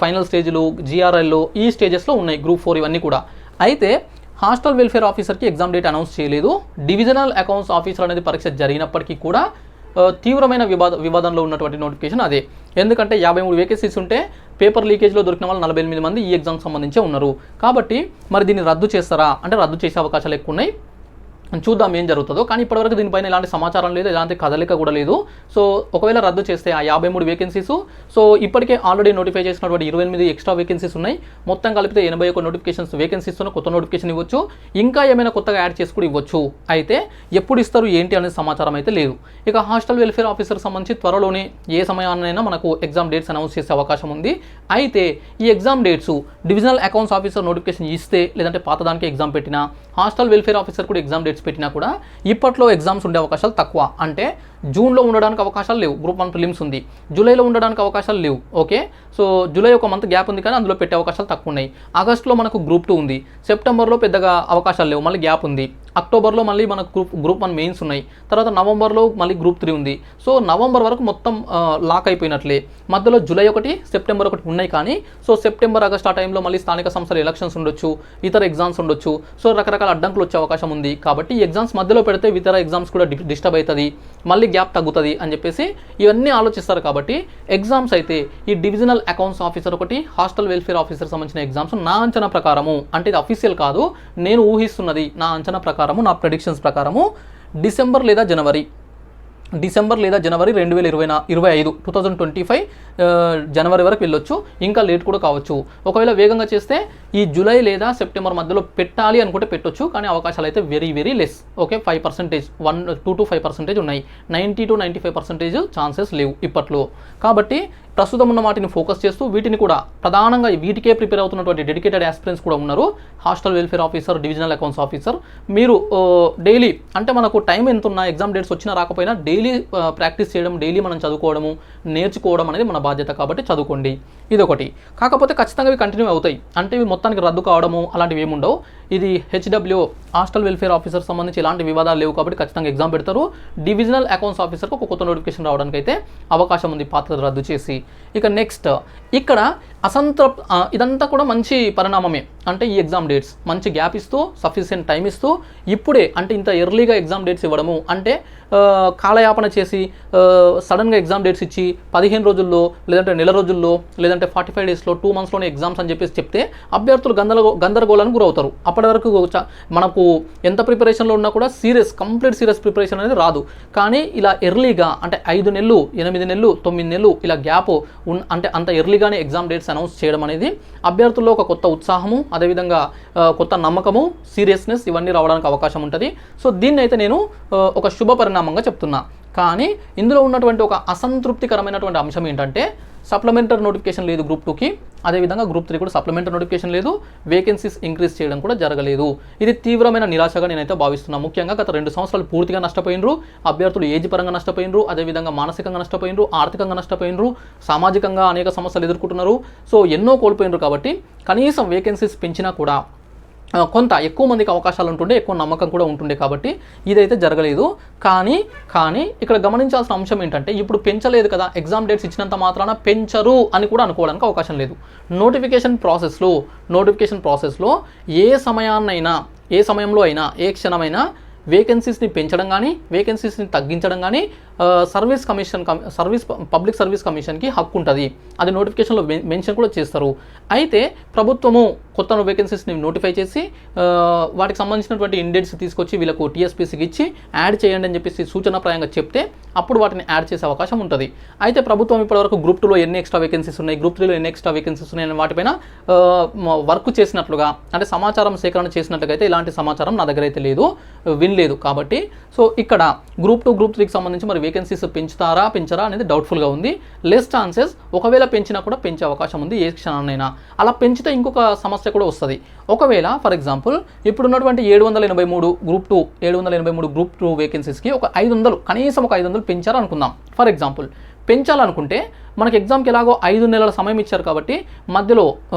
ఫైనల్ స్టేజ్లు, జిఆర్ఎల్లు ఈ స్టేజెస్లో ఉన్నాయి గ్రూప్ 4 ఇవన్నీ కూడా. అయితే హాస్టల్ వెల్ఫేర్ ఆఫీసర్కి ఎగ్జామ్ డేట్ అనౌన్స్ చేయలేదు. డివిజనల్ అకౌంట్స్ ఆఫీసర్ అనేది పరీక్ష జరిగినప్పటికీ కూడా తీవ్రమైన వివాదంలో ఉన్నటువంటి నోటిఫికేషన్ అదే. ఎందుకంటే 53 వేకెన్సీస్ ఉంటే పేపర్ లీకేజ్లో దొరికిన వాళ్ళు 48 మంది ఈ ఎగ్జామ్కి సంబంధించే ఉన్నారు. కాబట్టి మరి దీన్ని రద్దు చేస్తారా అంటే రద్దు చేసే అవకాశాలు ఎక్కువ ఉన్నాయి. చూద్దాం ఏం జరుగుతుందో. కానీ ఇప్పటివరకు దీనిపైన ఎలాంటి సమాచారం లేదు, ఎలాంటి కదలిక కూడా లేదు. సో ఒకవేళ రద్దు చేస్తే ఆ 53 వేకెన్సీస్, సో ఇప్పటికే ఆల్రెడీ నోటిఫై చేసినటువంటి 28 ఎక్స్ట్రా వేకెన్సీస్ ఉన్నాయి. మొత్తం కలిపితే 81 నోటిఫికేషన్స్ వేకెన్సీస్తో కొత్త నోటిఫికేషన్ ఇవ్వచ్చు. ఇంకా ఏమైనా కొత్తగా యాడ్ చేసి కూడా ఇవ్వచ్చు. అయితే ఎప్పుడు ఇస్తారు ఏంటి అనే సమాచారం అయితే లేదు. ఇక హాస్టల్ వెల్ఫేర్ ఆఫీసర్ సంబంధించి త్వరలోనే ఏ సమయాన్నైనా మనకు ఎగ్జామ్ డేట్స్ అనౌన్స్ చేసే అవకాశం ఉంది. అయితే ఈ exam dates divisional accounts officer notification ఇస్తే, లేదంటే పాతదానికి ఎగ్జామ్ పెట్టినా, హాస్టల్ వెల్ఫేర్ ఆఫీసర్ కూడా ఎగ్జామ్ డేట్స్ పెట్టినా కూడా ఇప్పట్లో ఎగ్జామ్స్ ఉండే అవకాశాలు తక్కువ. అంటే జూన్లో ఉండడానికి అవకాశాలు లేవు, గ్రూప్ 1 ప్రిలిమ్స్ ఉంది. జూలైలో ఉండడానికి అవకాశాలు లేవు. ఓకే, సో జూలై ఒక మంత్ గ్యాప్ ఉంది కానీ అందులో పెట్టే అవకాశాలు తక్కువ ఉన్నాయి. ఆగస్టులో మనకు గ్రూప్ 2 ఉంది. సెప్టెంబర్లో పెద్దగా అవకాశాలు లేవు, మళ్ళీ గ్యాప్ ఉంది. అక్టోబర్లో మళ్ళీ మనకు గ్రూప్ 1 మెయిన్స్ ఉన్నాయి. తర్వాత నవంబర్లో మళ్ళీ గ్రూప్ 3 ఉంది. సో నవంబర్ వరకు మొత్తం లాక్ అయిపోయినట్లే. మధ్యలో జూలై 1, సెప్టెంబర్ 1 ఉన్నాయి. కానీ సో సెప్టెంబర్, ఆగస్ట్ ఆ టైంలో మళ్ళీ స్థానిక సంస్థల ఎలక్షన్స్ ఉండొచ్చు, ఇతర ఎగ్జామ్స్ ఉండొచ్చు. సో రకరకాల అడ్డంకులు వచ్చే అవకాశం ఉంది. కాబట్టి ఈ ఎగ్జామ్స్ మధ్యలో పెడితే ఇతర ఎగ్జామ్స్ కూడా డిస్టర్బ్ అవుతుంది, మళ్ళీ గ్యాప్ తగ్గుతుంది అని చెప్పేసి ఇవన్నీ ఆలోచిస్తారు. కాబట్టి ఎగ్జామ్స్ అయితే ఈ డివిజనల్ అకౌంట్స్ ఆఫీసర్ ఒకటి, హాస్టల్ వెల్ఫేర్ ఆఫీసర్ సంబంధించిన ఎగ్జామ్స్ నా అంచనా ప్రకారము, అంటే ఇది అఫీషియల్ కాదు, నేను ఊహిస్తున్నది, నా అంచనా ప్రకారము, నా ప్రెడిక్షన్స్ ప్రకారము డిసెంబర్ లేదా జనవరి 2025 జనవరి వరకు వెళ్ళొచ్చు. ఇంకా లేట్ కూడా కావచ్చు. ఒకవేళ వేగంగా చేస్తే ఈ జూలై లేదా సెప్టెంబర్ మధ్యలో పెట్టాలి అనుకుంటే పెట్టొచ్చు. కానీ అవకాశాలు అయితే very very less. Okay, 5%, 2 to 5% ఉన్నాయి. 90 to 95% ఛాన్సెస్ లేవు ఇప్పట్లో. కాబట్టి ప్రస్తుతం ఉన్న వాటిని ఫోకస్ చేస్తూ వీటిని కూడా ప్రధానంగా వీటికే ప్రిపేర్ అవుతున్నటువంటి డెడికేటెడ్ ఆస్పిరెంట్స్ కూడా ఉన్నారు. Hostel welfare officer, divisional accounts officer. మీరు డైలీ అంటే మనకు టైం ఎంత ఉన్నా, ఎగ్జామ్ డేట్స్ వచ్చినా రాకపోయినా డైలీ ప్రాక్టీస్ చేయడం, డైలీ మనం చదువుకోవడము, నేర్చుకోవడం అనేది మన బాధ్యత కాబట్టి చదువుకోండి. ఇదొకటి. కాకపోతే ఖచ్చితంగా ఇవి కంటిన్యూ అవుతాయి. అంటే ఇవి మొత్తానికి రద్దు కావడము అలాంటివి ఏముండవు. ఇది హెచ్డబ్ల్యూ హాస్టల్ వెల్ఫేర్ ఆఫీసర్ సంబంధించి ఎలాంటి వివాదాలు లేవు కాబట్టి ఖచ్చితంగా ఎగ్జామ్ పెడతారు. డివిజనల్ అకౌంట్స్ ఆఫీసర్కి ఒక కొత్త నోటిఫికేషన్ రావడానికి అయితే అవకాశం ఉంది పాత్ర రద్దు చేసి. ఇక నెక్స్ట్ ఇక్కడ ఇదంతా కూడా మంచి పరిణామమే. అంటే ఈ ఎగ్జామ్ డేట్స్ మంచి గ్యాప్ ఇస్తూ, సఫిషియెంట్ టైం ఇస్తూ, ఇప్పుడే అంటే ఇంత ఎర్లీగా ఎగ్జామ్ డేట్స్ ఇవ్వడము అంటే కాలయాపన చేసి సడన్గా ఎగ్జామ్ డేట్స్ ఇచ్చి 15 రోజుల్లో లేదంటే నెల రోజుల్లో లేదంటే 45 డేస్లో 2 మంత్స్లోనే ఎగ్జామ్స్ అని చెప్పేసి చెప్తే అభ్యర్థులు గందరగోళానికి గురవుతారు. అప్పటి వరకు మనకు ఎంత ప్రిపరేషన్లో ఉన్నా కూడా కంప్లీట్ సీరియస్ ప్రిపరేషన్ అనేది రాదు. కానీ ఇలా ఎర్లీగా అంటే 5 నెలలు, 8 నెలలు, 9 నెలలు ఇలా గ్యాప్ అంటే అంత ఎర్లీగానే ఎగ్జామ్ డేట్స్ అనౌన్స్ చేయడం అనేది అభ్యర్థుల్లో ఒక కొత్త ఉత్సాహము, అదేవిధంగా కొత్త నమ్మకము, సీరియస్నెస్ ఇవన్నీ రావడానికి అవకాశం ఉంటుంది. సో దీన్ని అయితే నేను ఒక శుభ పరిణామంగా చెప్తున్నా. కానీ ఇందులో ఉన్నటువంటి ఒక అసంతృప్తికరమైనటువంటి అంశం ఏంటంటే సప్లిమెంటరీ నోటిఫికేషన్ లేదు గ్రూప్ 2కి, అదేవిధంగా గ్రూప్ 3 కూడా సప్లిమెంటరీ నోటిఫికేషన్ లేదు, వేకెన్సీస్ ఇంక్రీజ్ చేయడం కూడా జరగలేదు. ఇది తీవ్రమైన నిరాశగా నేనైతే భావిస్తున్నాను. ముఖ్యంగా గత 2 సంవత్సరాలు పూర్తిగా నష్టపోయినరు అభ్యర్థులు, ఏజ్ పరంగా నష్టపోయినరు, అదేవిధంగా మానసికంగా నష్టపోయినరు, ఆర్థికంగా నష్టపోయినరు, సామాజికంగా అనేక సమస్యలు ఎదుర్కొంటున్నారు. సో ఎన్నో కోల్పోయినరు. కాబట్టి కనీసం వేకెన్సీస్ పెంచినా కూడా కొంత ఎక్కువ మందికి అవకాశాలు ఉంటుండే, ఎక్కువ నమ్మకం కూడా ఉంటుండే. కాబట్టి ఇదైతే జరగలేదు. కానీ ఇక్కడ గమనించాల్సిన అంశం ఏంటంటే ఇప్పుడు పెంచలేదు కదా, ఎగ్జామ్ డేట్స్ ఇచ్చినంత మాత్రాన పెంచరు అని కూడా అనుకోవడానికి అవకాశం లేదు. నోటిఫికేషన్ ప్రాసెస్లో ఏ సమయంలో అయినా, ఏ క్షణమైనా వేకెన్సీస్ని పెంచడం కానీ, వేకెన్సీస్ని తగ్గించడం కానీ పబ్లిక్ సర్వీస్ కమిషన్కి హక్కు ఉంటుంది. అది నోటిఫికేషన్లో మెన్షన్ కూడా చేస్తారు. అయితే ప్రభుత్వము కొత్త వేకెన్సీస్ని నోటిఫై చేసి వాటికి సంబంధించినటువంటి ఇండెక్స్ తీసుకొచ్చి వీళ్ళకు టీఎస్పీసీకి ఇచ్చి యాడ్ చేయండి అని చెప్పేసి సూచనాప్రాయంగా చెప్తే అప్పుడు వాటిని యాడ్ చేసే అవకాశం ఉంటుంది. అయితే ప్రభుత్వం ఇప్పటివరకు గ్రూప్ 2లో ఎన్ని ఎక్స్ట్రా వేకెన్సీస్ ఉన్నాయి, గ్రూప్ 3లో ఎన్ని ఎక్స్ట్రా వేకెన్సీస్ ఉన్నాయని వాటిపైన వర్క్ చేసినట్లుగా అంటే సమాచారం సేకరణ చేసినట్లుగా అయితే ఇలాంటి సమాచారం నా దగ్గర అయితే వినలేదు. కాబట్టి సో ఇక్కడ గ్రూప్ 2, గ్రూప్ 3కి సంబంధించి మరి వేకెన్సీస్ పెంచరా అనేది డౌట్ఫుల్గా ఉంది. లెస్ ఛాన్సెస్, ఒకవేళ పెంచినా కూడా పెంచే అవకాశం ఉంది ఏ క్షణాన్నైనా. అలా పెంచితే ఇంకొక సమస్య కూడా వస్తుంది. ఒకవేళ ఫర్ ఎగ్జాంపుల్ ఇప్పుడున్నటువంటి 783 గ్రూప్ 2 వేకెన్సీస్కి ఒక 500 కనీసం ఒక 500 పెంచారు అనుకుందాం. ఫర్ ఎగ్జాంపుల్ పెంచాలనుకుంటే మనకి ఎగ్జామ్కి ఎలాగో 5 నెలల సమయం ఇచ్చారు కాబట్టి మధ్యలో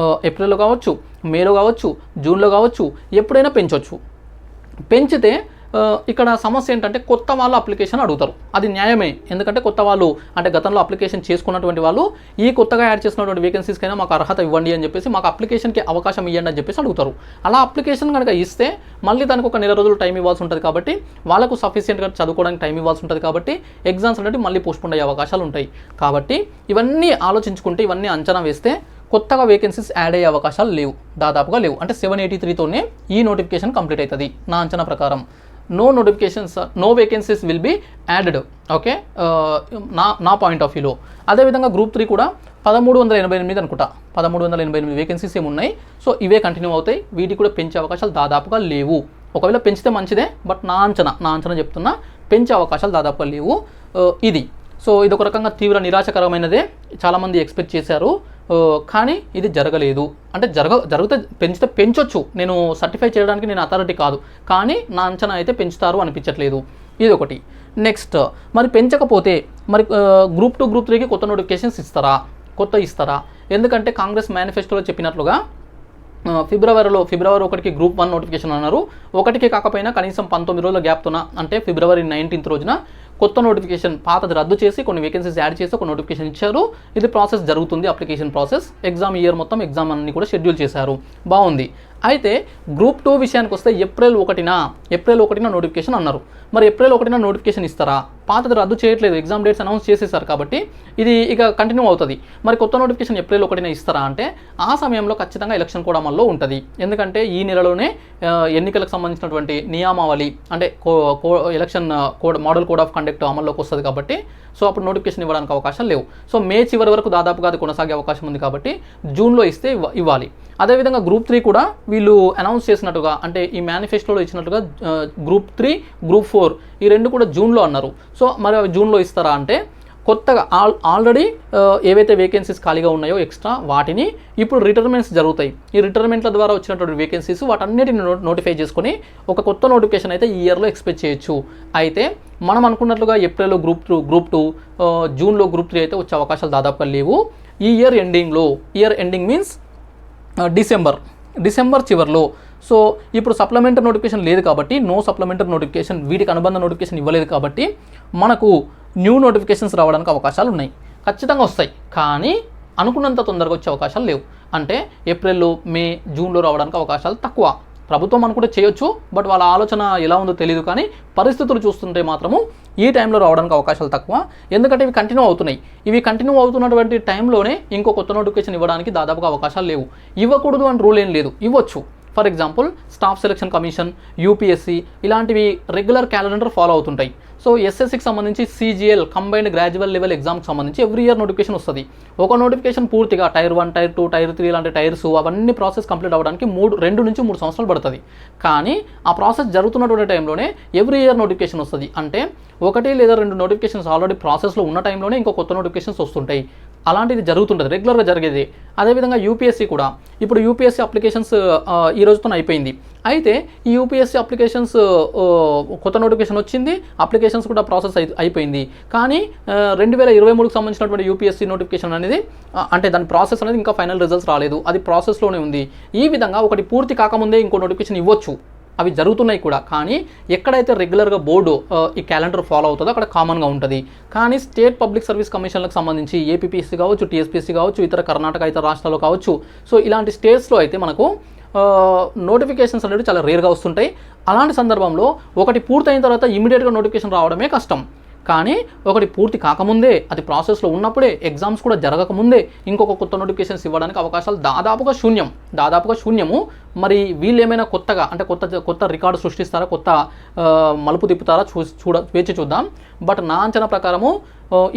ఏప్రిల్లో కావచ్చు, మేలో కావచ్చు, జూన్లో కావచ్చు, ఎప్పుడైనా పెంచవచ్చు. పెంచితే ఇక్కడ సమస్య ఏంటంటే కొత్త వాళ్ళు అప్లికేషన్ అడుగుతారు. అది న్యాయమే. ఎందుకంటే కొత్త వాళ్ళు అంటే గతంలో అప్లికేషన్ చేసుకున్నటువంటి వాళ్ళు ఈ కొత్తగా యాడ్ చేసినటువంటి వేకెన్సీస్కైనా మాకు అర్హత ఇవ్వండి అని చెప్పేసి, మాకు అప్లికేషన్కి అవకాశం ఇవ్వండి అని చెప్పేసి అడుగుతారు. అలా అప్లికేషన్ కనుక ఇస్తే మళ్ళీ దానికి ఒక నెల రోజులు టైం ఇవ్వాల్సి ఉంటుంది. కాబట్టి వాళ్ళకు సఫిషియెంట్గా చదువుకోవడానికి టైం ఇవ్వాల్సి ఉంటుంది. కాబట్టి ఎగ్జామ్స్ అనేవి మళ్ళీ పోస్ట్పోన్ అయ్యే అవకాశాలు ఉంటాయి. కాబట్టి ఇవన్నీ ఆలోచించుకుంటే, ఇవన్నీ అంచనా వేస్తే కొత్తగా వేకెన్సీస్ యాడ్ అయ్యే అవకాశాలు దాదాపుగా లేవు. అంటే 783తోనే ఈ నోటిఫికేషన్ కంప్లీట్ అవుతుంది నా అంచనా ప్రకారం. No vacancies will be added. Okay, నా పాయింట్ ఆఫ్ వ్యూలో. అదేవిధంగా గ్రూప్ 3 కూడా 1388 అనుకుంటా, 1388 వేకెన్సీస్ ఏమున్నాయి. సో ఇవే కంటిన్యూ అవుతాయి. వీటికి కూడా పెంచే అవకాశాలు దాదాపుగా లేవు. ఒకవేళ పెంచితే మంచిదే, బట్ నా అంచనా చెప్తున్నా పెంచే అవకాశాలు దాదాపుగా లేవు. ఇది ఒక రకంగా తీవ్ర నిరాశకరమైనదే. చాలామంది ఎక్స్పెక్ట్ చేశారు, కానీ ఇది జరగలేదు. అంటే జరిగితే పెంచొచ్చు. నేను సర్టిఫై చేయడానికి నేను అథారిటీ కాదు, కానీ నా అంచనా అయితే పెంచుతారు అనిపించట్లేదు. ఇది ఒకటి. నెక్స్ట్, మరి పెంచకపోతే మరి గ్రూప్ 2, గ్రూప్ 3కి కొత్త నోటిఫికేషన్స్ ఇస్తారా? ఎందుకంటే కాంగ్రెస్ మేనిఫెస్టోలో చెప్పినట్లుగా ఫిబ్రవరి 1కి గ్రూప్ 1 నోటిఫికేషన్ అన్నారు. ఒకటికి కాకపోయినా కనీసం 19 రోజుల గ్యాప్తోన అంటే ఫిబ్రవరి 19th రోజున కొత్త నోటిఫికేషన్, పాతది రద్దు చేసి కొన్ని వేకెన్సీస్ యాడ్ చేసి ఒక నోటిఫికేషన్ ఇచ్చారు. ఇది ప్రాసెస్ జరుగుతుంది, అప్లికేషన్ ప్రాసెస్. ఎగ్జామ్ ఇయర్ మొత్తం ఎగ్జామ్ అన్ని కూడా షెడ్యూల్ చేశారు. బాగుంది. అయితే గ్రూప్ 2 విషయానికి వస్తే ఏప్రిల్ 1న నోటిఫికేషన్ అన్నారు. మరి ఏప్రిల్ 1న నోటిఫికేషన్ ఇస్తారా? పాతది రద్దు చేయట్లేదు, ఎగ్జామ్ డేట్స్ అనౌన్స్ చేసేసారు కాబట్టి ఇది ఇక కంటిన్యూ అవుతుంది. మరి కొత్త నోటిఫికేషన్ ఏప్రిల్ 1న ఇస్తారా అంటే ఆ సమయంలో ఖచ్చితంగా ఎలక్షన్ కోడ్ అమల్లో ఉంటుంది. ఎందుకంటే ఈ నెలలోనే ఎన్నికలకు సంబంధించినటువంటి నియామావళి అంటే election code, model code of conduct అమల్లోకి వస్తుంది. కాబట్టి సో అప్పుడు నోటిఫికేషన్ ఇవ్వడానికి అవకాశం లేవు. సో మే చివరి వరకు దాదాపుగా అది కొనసాగే అవకాశం ఉంది. కాబట్టి జూన్లో ఇస్తే ఇవ్వాలి. అదేవిధంగా గ్రూప్ 3 కూడా వీళ్ళు అనౌన్స్ చేసినట్టుగా అంటే ఈ మేనిఫెస్టోలో ఇచ్చినట్టుగా గ్రూప్ 3, గ్రూప్ 4 ఈ రెండు కూడా జూన్లో అన్నారు. సో మరి అవి జూన్లో ఇస్తారా అంటే కొత్తగా ఆల్రెడీ ఏవైతే వేకెన్సీస్ ఖాళీగా ఉన్నాయో ఎక్స్ట్రా వాటిని ఇప్పుడు రిటైర్మెంట్స్ జరుగుతాయి. ఈ రిటైర్మెంట్ల ద్వారా వచ్చినటువంటి వేకెన్సీస్ వాటన్నిటిని నోటిఫై చేసుకొని ఒక కొత్త నోటిఫికేషన్ అయితే ఈ ఇయర్లో ఎక్స్పెక్ట్ చేయొచ్చు. అయితే మనం అనుకున్నట్లుగా ఏప్రిల్లో గ్రూప్ 2 జూన్లో గ్రూప్ 3 అయితే వచ్చే అవకాశాలు దాదాపుగా లేవు. ఈ ఇయర్ ఎండింగ్ మీన్స్ డిసెంబర్ చివరిలో. సో ఇప్పుడు సప్లిమెంటరీ నోటిఫికేషన్ లేదు కాబట్టి, నో సప్లిమెంటరీ నోటిఫికేషన్, వీటికి అనుబంధ నోటిఫికేషన్ ఇవ్వలేదు కాబట్టి మనకు న్యూ నోటిఫికేషన్స్ రావడానికి అవకాశాలు ఉన్నాయి. ఖచ్చితంగా వస్తాయి, కానీ అనుకున్నంత తొందరగా వచ్చే అవకాశాలు లేవు. అంటే ఏప్రిల్లో, మే, జూన్లో రావడానికి అవకాశాలు తక్కువ. ప్రభుత్వం అనుకుంటే చేయొచ్చు, బట్ వాళ్ళ ఆలోచన ఎలా ఉందో తెలియదు. కానీ పరిస్థితులు చూస్తుంటే మాత్రము ఈ టైంలో రావడానికి అవకాశాలు తక్కువ. ఎందుకంటే ఇవి కంటిన్యూ అవుతున్నాయి. ఇవి కంటిన్యూ అవుతున్నటువంటి టైంలోనే ఇంకో కొత్త నోటిఫికేషన్ ఇవ్వడానికి దాదాపుగా అవకాశాలు లేవు. ఇవ్వకూడదు అని రూల్ ఏం లేదు, ఇవ్వచ్చు. For example staff selection commission, UPSC ఇలాంటివి రెగ్యులర్ క్యాలెండర్ ఫాలో అవుతుంటాయి. సో ఎస్ఎస్సికి సంబంధించి CGL కంబైన్డ్ గ్రాడ్యువల్ లెవెల్ ఎగ్జామ్కి సంబంధించి ఎవ్రీ ఇయర్ నోటిఫికేషన్ వస్తుంది. ఒక నోటిఫికేషన్ పూర్తిగా టైర్ 1, టైర్ 2, టైర్ 3 లాంటి టైర్స్ అవన్నీ ప్రాసెస్ కంప్లీట్ అవ్వడానికి 2 నుంచి 3 సంవత్సరాలు పడుతుంది. కానీ ఆ ప్రాసెస్ జరుగుతున్నటువంటి టైంలోనే ఎవ్రీ ఇయర్ నోటిఫికేషన్ వస్తుంది. అంటే 1 లేదా 2 నోటిఫికేషన్స్ ఆల్రెడీ ప్రాసెస్లో ఉన్న టైంలోనే ఇంకో కొత్త నోటిఫికేషన్స్ వస్తుంటాయి. అలాంటిది జరుగుతుంటుంది, రెగ్యులర్గా జరిగేది. అదేవిధంగా యూపీఎస్సీ కూడా, ఇప్పుడు యూపీఎస్సీ అప్లికేషన్స్ ఈ రోజుతో అయిపోయింది. అయితే ఈ యూపీఎస్సీ అప్లికేషన్స్ కొత్త నోటిఫికేషన్ వచ్చింది, అప్లికేషన్స్ కూడా ప్రాసెస్ అయిపోయింది. కానీ 2023కి సంబంధించినటువంటి యూపీఎస్సీ నోటిఫికేషన్ అనేది అంటే దాని ప్రాసెస్ అనేది ఇంకా ఫైనల్ రిజల్ట్స్ రాలేదు, అది ప్రాసెస్లోనే ఉంది. ఈ విధంగా ఒకటి పూర్తి కాకముందే ఇంకో నోటిఫికేషన్ ఇవ్వచ్చు, అవి జరుగుతున్నాయి కూడా. కానీ ఎక్కడైతే రెగ్యులర్గా బోర్డు ఈ క్యాలెండర్ ఫాలో అవుతుందో అక్కడ కామన్గా ఉంటుంది. కానీ స్టేట్ పబ్లిక్ సర్వీస్ కమిషన్లకు సంబంధించి ఏపీపీఎస్సీ కావచ్చు, టీఎస్పీఎస్సీ కావచ్చు, ఇతర కర్ణాటక ఇతర రాష్ట్రాల్లో కావచ్చు, సో ఇలాంటి స్టేట్స్లో అయితే మనకు నోటిఫికేషన్స్ అనేవి చాలా రేర్గా వస్తుంటాయి. అలాంటి సందర్భంలో ఒకటి పూర్తయిన తర్వాత ఇమీడియట్గా నోటిఫికేషన్ రావడమే కష్టం. కానీ ఒకటి పూర్తి కాకముందే, అది ప్రాసెస్లో ఉన్నప్పుడే, ఎగ్జామ్స్ కూడా జరగకముందే ఇంకొక కొత్త నోటిఫికేషన్స్ ఇవ్వడానికి అవకాశాలు దాదాపుగా శూన్యము. మరి వీళ్ళు ఏమైనా కొత్తగా అంటే కొత్త రికార్డు సృష్టిస్తారా, కొత్త మలుపు తిప్పుతారా వేచి చూద్దాం. బట్ నా అంచనా ప్రకారము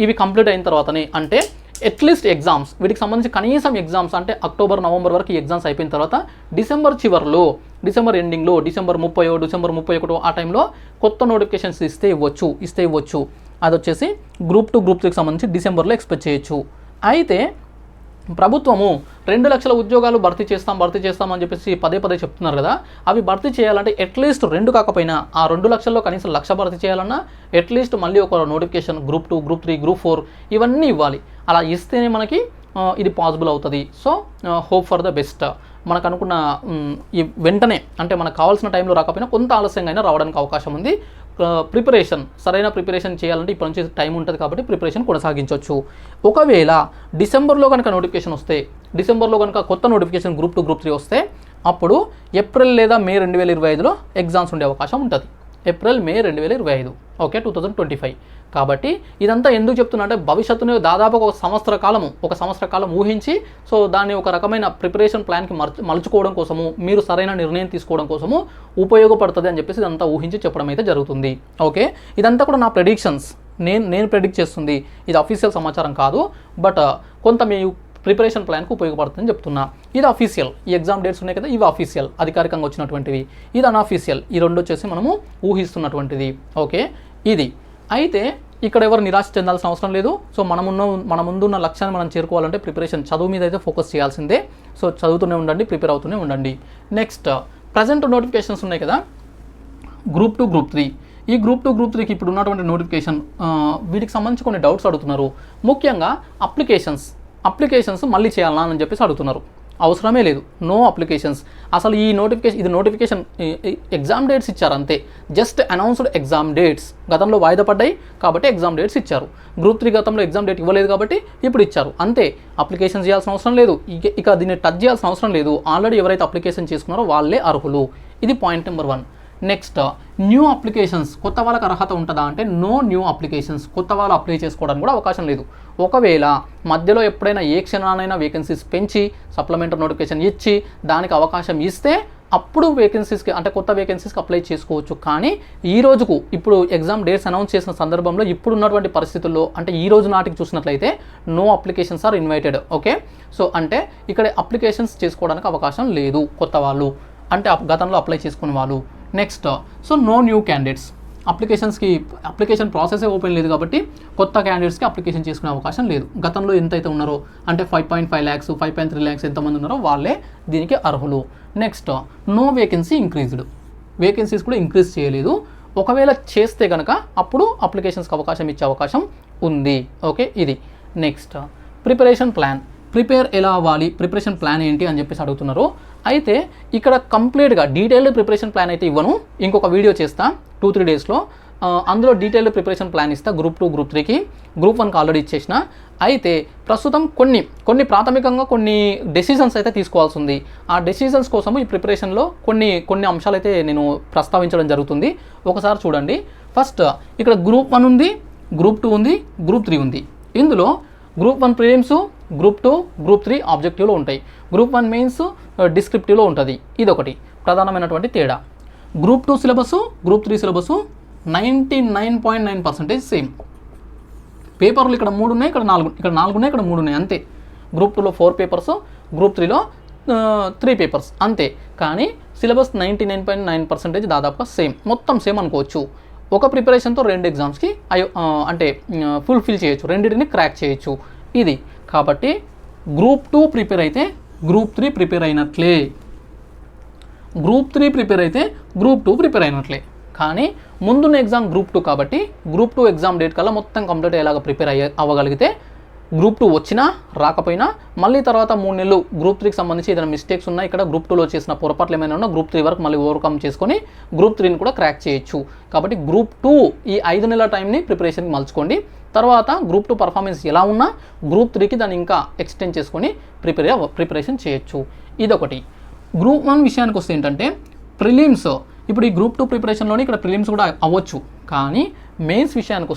ఇవి కంప్లీట్ అయిన తర్వాతనే, అంటే అట్లీస్ట్ ఎగ్జామ్స్ వీటికి సంబంధించి కనీసం ఎగ్జామ్స్ అంటే అక్టోబర్, నవంబర్ వరకు ఈ ఎగ్జామ్స్ అయిపోయిన తర్వాత డిసెంబర్ చివరిలో, డిసెంబర్ ఎండింగ్లో, డిసెంబర్ 30, డిసెంబర్ 31 ఆ టైంలో కొత్త నోటిఫికేషన్స్ ఇస్తే ఇవ్వచ్చు. అది వచ్చేసి గ్రూప్ 2, గ్రూప్ 3కి సంబంధించి డిసెంబర్లో ఎక్స్పెక్ట్ చేయొచ్చు. అయితే ప్రభుత్వము 2 లక్షల ఉద్యోగాలు భర్తీ చేస్తామని చెప్పేసి పదే చెప్తున్నారు కదా. అవి భర్తీ చేయాలంటే అట్లీస్ట్ 2 కాకపోయినా ఆ 2 లక్షల్లో కనీసం 1,00,000 భర్తీ చేయాలన్నా అట్లీస్ట్ మళ్ళీ ఒక నోటిఫికేషన్ గ్రూప్ 2, గ్రూప్ 3, గ్రూప్ 4 ఇవన్నీ ఇవ్వాలి. అలా ఇస్తేనే మనకి ఇది పాసిబుల్ అవుతుంది. So hope for the best. మనకు అనుకున్న ఈ వెంటనే అంటే మనకు కావాల్సిన టైంలో రాకపోయినా కొంత ఆలస్యంగా అయినా రావడానికి అవకాశం ఉంది. సరైన ప్రిపరేషన్ చేయాలంటే ఇప్పటి నుంచి టైం ఉంటుంది కాబట్టి ప్రిపరేషన్ కొనసాగించవచ్చు. ఒకవేళ డిసెంబర్లో కనుక నోటిఫికేషన్ వస్తే, డిసెంబర్లో కనుక కొత్త నోటిఫికేషన్ గ్రూప్ 2, గ్రూప్ 3 వస్తే అప్పుడు ఏప్రిల్ లేదా మే 2025లో ఎగ్జామ్స్ ఉండే అవకాశం ఉంటుంది. ఏప్రిల్, మే 2025, ఓకే, 2025. కాబట్టి ఇదంతా ఎందుకు చెప్తున్నా అంటే భవిష్యత్తుని దాదాపు ఒక సంవత్సర కాలం ఊహించి, సో దాన్ని ఒక రకమైన ప్రిపరేషన్ ప్లాన్కి మలుచుకోవడం కోసము, మీరు సరైన నిర్ణయం తీసుకోవడం కోసము ఉపయోగపడుతుంది అని చెప్పేసి ఇదంతా ఊహించి చెప్పడం అయితే జరుగుతుంది. ఓకే, ఇదంతా కూడా నా ప్రెడిక్షన్స్, నేను ప్రెడిక్ట్ చేస్తుంది. ఇది అఫీషియల్ సమాచారం కాదు, బట్ కొంత మీ ప్రిపరేషన్ ప్లాన్కి ఉపయోగపడుతుందని చెప్తున్నా. ఇది అఫీషియల్, ఈ ఎగ్జామ్ డేట్స్ ఉన్నాయి కదా, ఇవి అఫీషియల్ అధికారికంగా వచ్చినటువంటివి. ఇది అన్అఫీషియల్, ఈ రెండు వచ్చేసి మనము ఊహిస్తున్నటువంటిది. ఓకే, ఇది అయితే ఇక్కడ ఎవరు నిరాశ చెందాల్సిన అవసరం లేదు. సో మన ముందున్న లక్ష్యాన్ని మనం చేరుకోవాలంటే ప్రిపరేషన్, చదువు మీద అయితే ఫోకస్ చేయాల్సిందే. సో చదువుతూనే ఉండండి, ప్రిపేర్ అవుతూనే ఉండండి. నెక్స్ట్ ప్రజెంట్ నోటిఫికేషన్స్ ఉన్నాయి కదా, గ్రూప్ 2, గ్రూప్ 3. ఈ గ్రూప్ 2, గ్రూప్ 3కి ఇప్పుడు ఉన్నటువంటి నోటిఫికేషన్, వీటికి సంబంధించి కొన్ని డౌట్స్ అడుగుతున్నారు. ముఖ్యంగా అప్లికేషన్స్ మళ్ళీ చేయాలా అని చెప్పేసి అడుగుతున్నారు. అవసరమే లేదు, నో అప్లికేషన్స్. అసలు ఈ నోటిఫికేషన్ ఎగ్జామ్ డేట్స్ ఇచ్చారు అంతే, జస్ట్ అనౌన్స్డ్ ఎగ్జామ్ డేట్స్. గతంలో వాయిదా పడ్డాయి కాబట్టి ఎగ్జామ్ డేట్స్ ఇచ్చారు. గ్రూప్ 3 గతంలో ఎగ్జామ్ డేట్ ఇవ్వలేదు కాబట్టి ఇప్పుడు ఇచ్చారు అంతే. అప్లికేషన్ చేయాల్సిన అవసరం లేదు, ఇక దీన్ని టచ్ చేయాల్సిన అవసరం లేదు. ఆల్రెడీ ఎవరైతే అప్లికేషన్ చేసుకున్నారో వాళ్ళే అర్హులు. ఇది point number 1. Next, new applications, కొత్త వాళ్ళకి అర్హత ఉంటుందా అంటే నో న్యూ అప్లికేషన్స్. కొత్త వాళ్ళు అప్లై చేసుకోవడానికి కూడా అవకాశం లేదు. ఒకవేళ మధ్యలో ఎప్పుడైనా ఏ క్షణానైనా వేకెన్సీస్ పెంచి సప్లిమెంటరీ నోటిఫికేషన్ ఇచ్చి దానికి అవకాశం ఇస్తే అప్పుడు వేకెన్సీస్కి అంటే కొత్త వేకెన్సీస్కి అప్లై చేసుకోవచ్చు. కానీ ఈ రోజుకు ఇప్పుడు ఎగ్జామ్ డేట్స్ అనౌన్స్ చేసిన సందర్భంలో ఇప్పుడు ఉన్నటువంటి పరిస్థితుల్లో అంటే ఈ రోజు నాటికి చూసినట్లయితే no applications are invited. Okay, so అంటే ఇక్కడ అప్లికేషన్స్ చేసుకోవడానికి అవకాశం లేదు కొత్త వాళ్ళు, అంటే గతంలో అప్లై చేసుకునే వాళ్ళు. Next, so no new candidates. Application ప్రాసెసే ఓపెన్ లేదు కాబట్టి కొత్త క్యాండిడేట్స్కి అప్లికేషన్ చేసుకునే అవకాశం లేదు. గతంలో ఎంతైతే ఉన్నారో అంటే 5.5 lakhs 5.3 lakhs ఎంతమంది ఉన్నారో వాళ్ళే దీనికి అర్హులు. Next no vacancy increased, vacancies కూడా ఇంక్రీజ్ చేయలేదు. ఒకవేళ చేస్తే కనుక అప్పుడు అప్లికేషన్స్కి అవకాశం ఇచ్చే అవకాశం ఉంది. ఓకే, ఇది. నెక్స్ట్ ప్రిపరేషన్ ప్లాన్, ప్రిపేర్ ఎలా అవ్వాలి, ప్రిపరేషన్ ప్లాన్ ఏంటి అని చెప్పేసి అడుగుతున్నారు. అయితే ఇక్కడ కంప్లీట్గా డీటెయిల్డ్ ప్రిపరేషన్ ప్లాన్ అయితే ఇవ్వను, ఇంకొక వీడియో చేస్తా 2-3 daysలో. అందులో డీటెయిల్డ్ ప్రిపరేషన్ ప్లాన్ ఇస్తా. గ్రూప్ 2 గ్రూప్ 3కి, గ్రూప్ 1కి ఆల్రెడీ ఇచ్చేసిన. అయితే ప్రస్తుతం కొన్ని ప్రాథమికంగా కొన్ని డెసిషన్స్ అయితే తీసుకోవాల్సి ఉంది. ఆ డెసిషన్స్ కోసం ఈ ప్రిపరేషన్లో కొన్ని అంశాలు అయితే నేను ప్రస్తావించడం జరుగుతుంది. ఒకసారి చూడండి. ఫస్ట్ ఇక్కడ గ్రూప్ 1 ఉంది, గ్రూప్ 2 ఉంది, గ్రూప్ 3 ఉంది. ఇందులో గ్రూప్ 1 ప్రిలిమ్స్, గ్రూప్ 2 గ్రూప్ 3 ఆబ్జెక్టివ్లో ఉంటాయి. గ్రూప్ 1 మెయిన్స్ డిస్క్రిప్టివ్లో ఉంటుంది. ఇదొకటి ప్రధానమైనటువంటి తేడా. Group 2 syllabus, group 3 syllabus 99.9% same. పేపర్లు ఇక్కడ 3 ఉన్నాయి, ఇక్కడ 4 ఉన్నాయి, ఇక్కడ 3 ఉన్నాయి, అంతే. గ్రూప్ 2లో 4 పేపర్స్, గ్రూప్ 3లో 3 పేపర్స్ అంతే. కానీ సిలబస్ 99.9% దాదాపుగా సేమ్, మొత్తం సేమ్ అనుకోవచ్చు. ఒక ప్రిపరేషన్తో 2 ఎగ్జామ్స్కి అంటే ఫుల్ఫిల్ చేయొచ్చు, రెండింటిని క్రాక్ చేయొచ్చు. ఇది కాబట్టి గ్రూప్ 2 ప్రిపేర్ అయితే గ్రూప్ 3 ప్రిపేర్ అయినట్లే, గ్రూప్ 3 ప్రిపేర్ అయితే గ్రూప్ 2 ప్రిపేర్ అయినట్లే. కానీ ముందున్న ఎగ్జామ్ గ్రూప్ 2 కాబట్టి గ్రూప్ 2 ఎగ్జామ్ డేట్ కల్లా మొత్తం కంప్లీట్ అయ్యేలాగా ప్రిపేర్ అవ్వగలిగితే గ్రూప్ 2 వచ్చినా రాకపోయినా మళ్ళీ తర్వాత 3 నెలలు గ్రూప్ 3కి సంబంధించి ఏదైనా మిస్టేక్స్ ఉన్నా, ఇక్కడ గ్రూప్ 2లో చేసిన పొరపాట్లు ఏమైనా ఉన్నా గ్రూప్ 3 వరకు మళ్ళీ ఓవర్కమ్ చేసుకొని గ్రూప్ 3ని కూడా క్రాక్ చేయొచ్చు. కాబట్టి గ్రూప్ 2 ఈ 5 నెలల టైంని ప్రిపరేషన్కి మలుచుకోండి. తర్వాత గ్రూప్ 2 పర్ఫార్మెన్స్ ఎలా ఉన్నా గ్రూప్ 3కి దాన్ని ఇంకా ఎక్స్టెండ్ చేసుకొని ప్రిపరేషన్ చేయొచ్చు. ఇదొకటి. గ్రూప్ 1 విషయానికి వస్తే ఏంటంటే ప్రిలిమ్స్, ఇప్పుడు ఈ గ్రూప్ 2 ప్రిపరేషన్లోనే ఇక్కడ ప్రిలిమ్స్ కూడా అవ్వచ్చు. కానీ మెయిన్స్ విషయానికి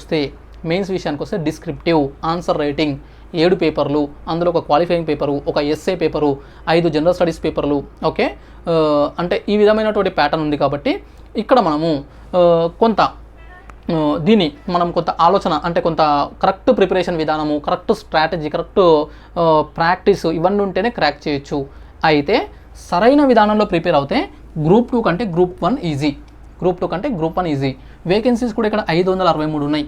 వస్తే డిస్క్రిప్టివ్, ఆన్సర్ రైటింగ్ 7 పేపర్లు, అందులో ఒక క్వాలిఫైయింగ్ పేపరు, ఒక ఎస్ఏ పేపరు, 5 జనరల్ స్టడీస్ పేపర్లు. ఓకే, అంటే ఈ విధమైనటువంటి ప్యాటర్న్ ఉంది. కాబట్టి ఇక్కడ మనము కొంత ఆలోచన అంటే కొంత కరెక్ట్ ప్రిపరేషన్ విధానము, కరెక్ట్ స్ట్రాటజీ, కరెక్ట్ ప్రాక్టీస్ ఇవన్నీ ఉంటేనే క్రాక్ చేయొచ్చు. అయితే సరైన విధానంలో ప్రిపేర్ అవుతే గ్రూప్ 2 కంటే గ్రూప్ 1 ఈజీ. వేకెన్సీస్ కూడా ఇక్కడ 563 ఉన్నాయి,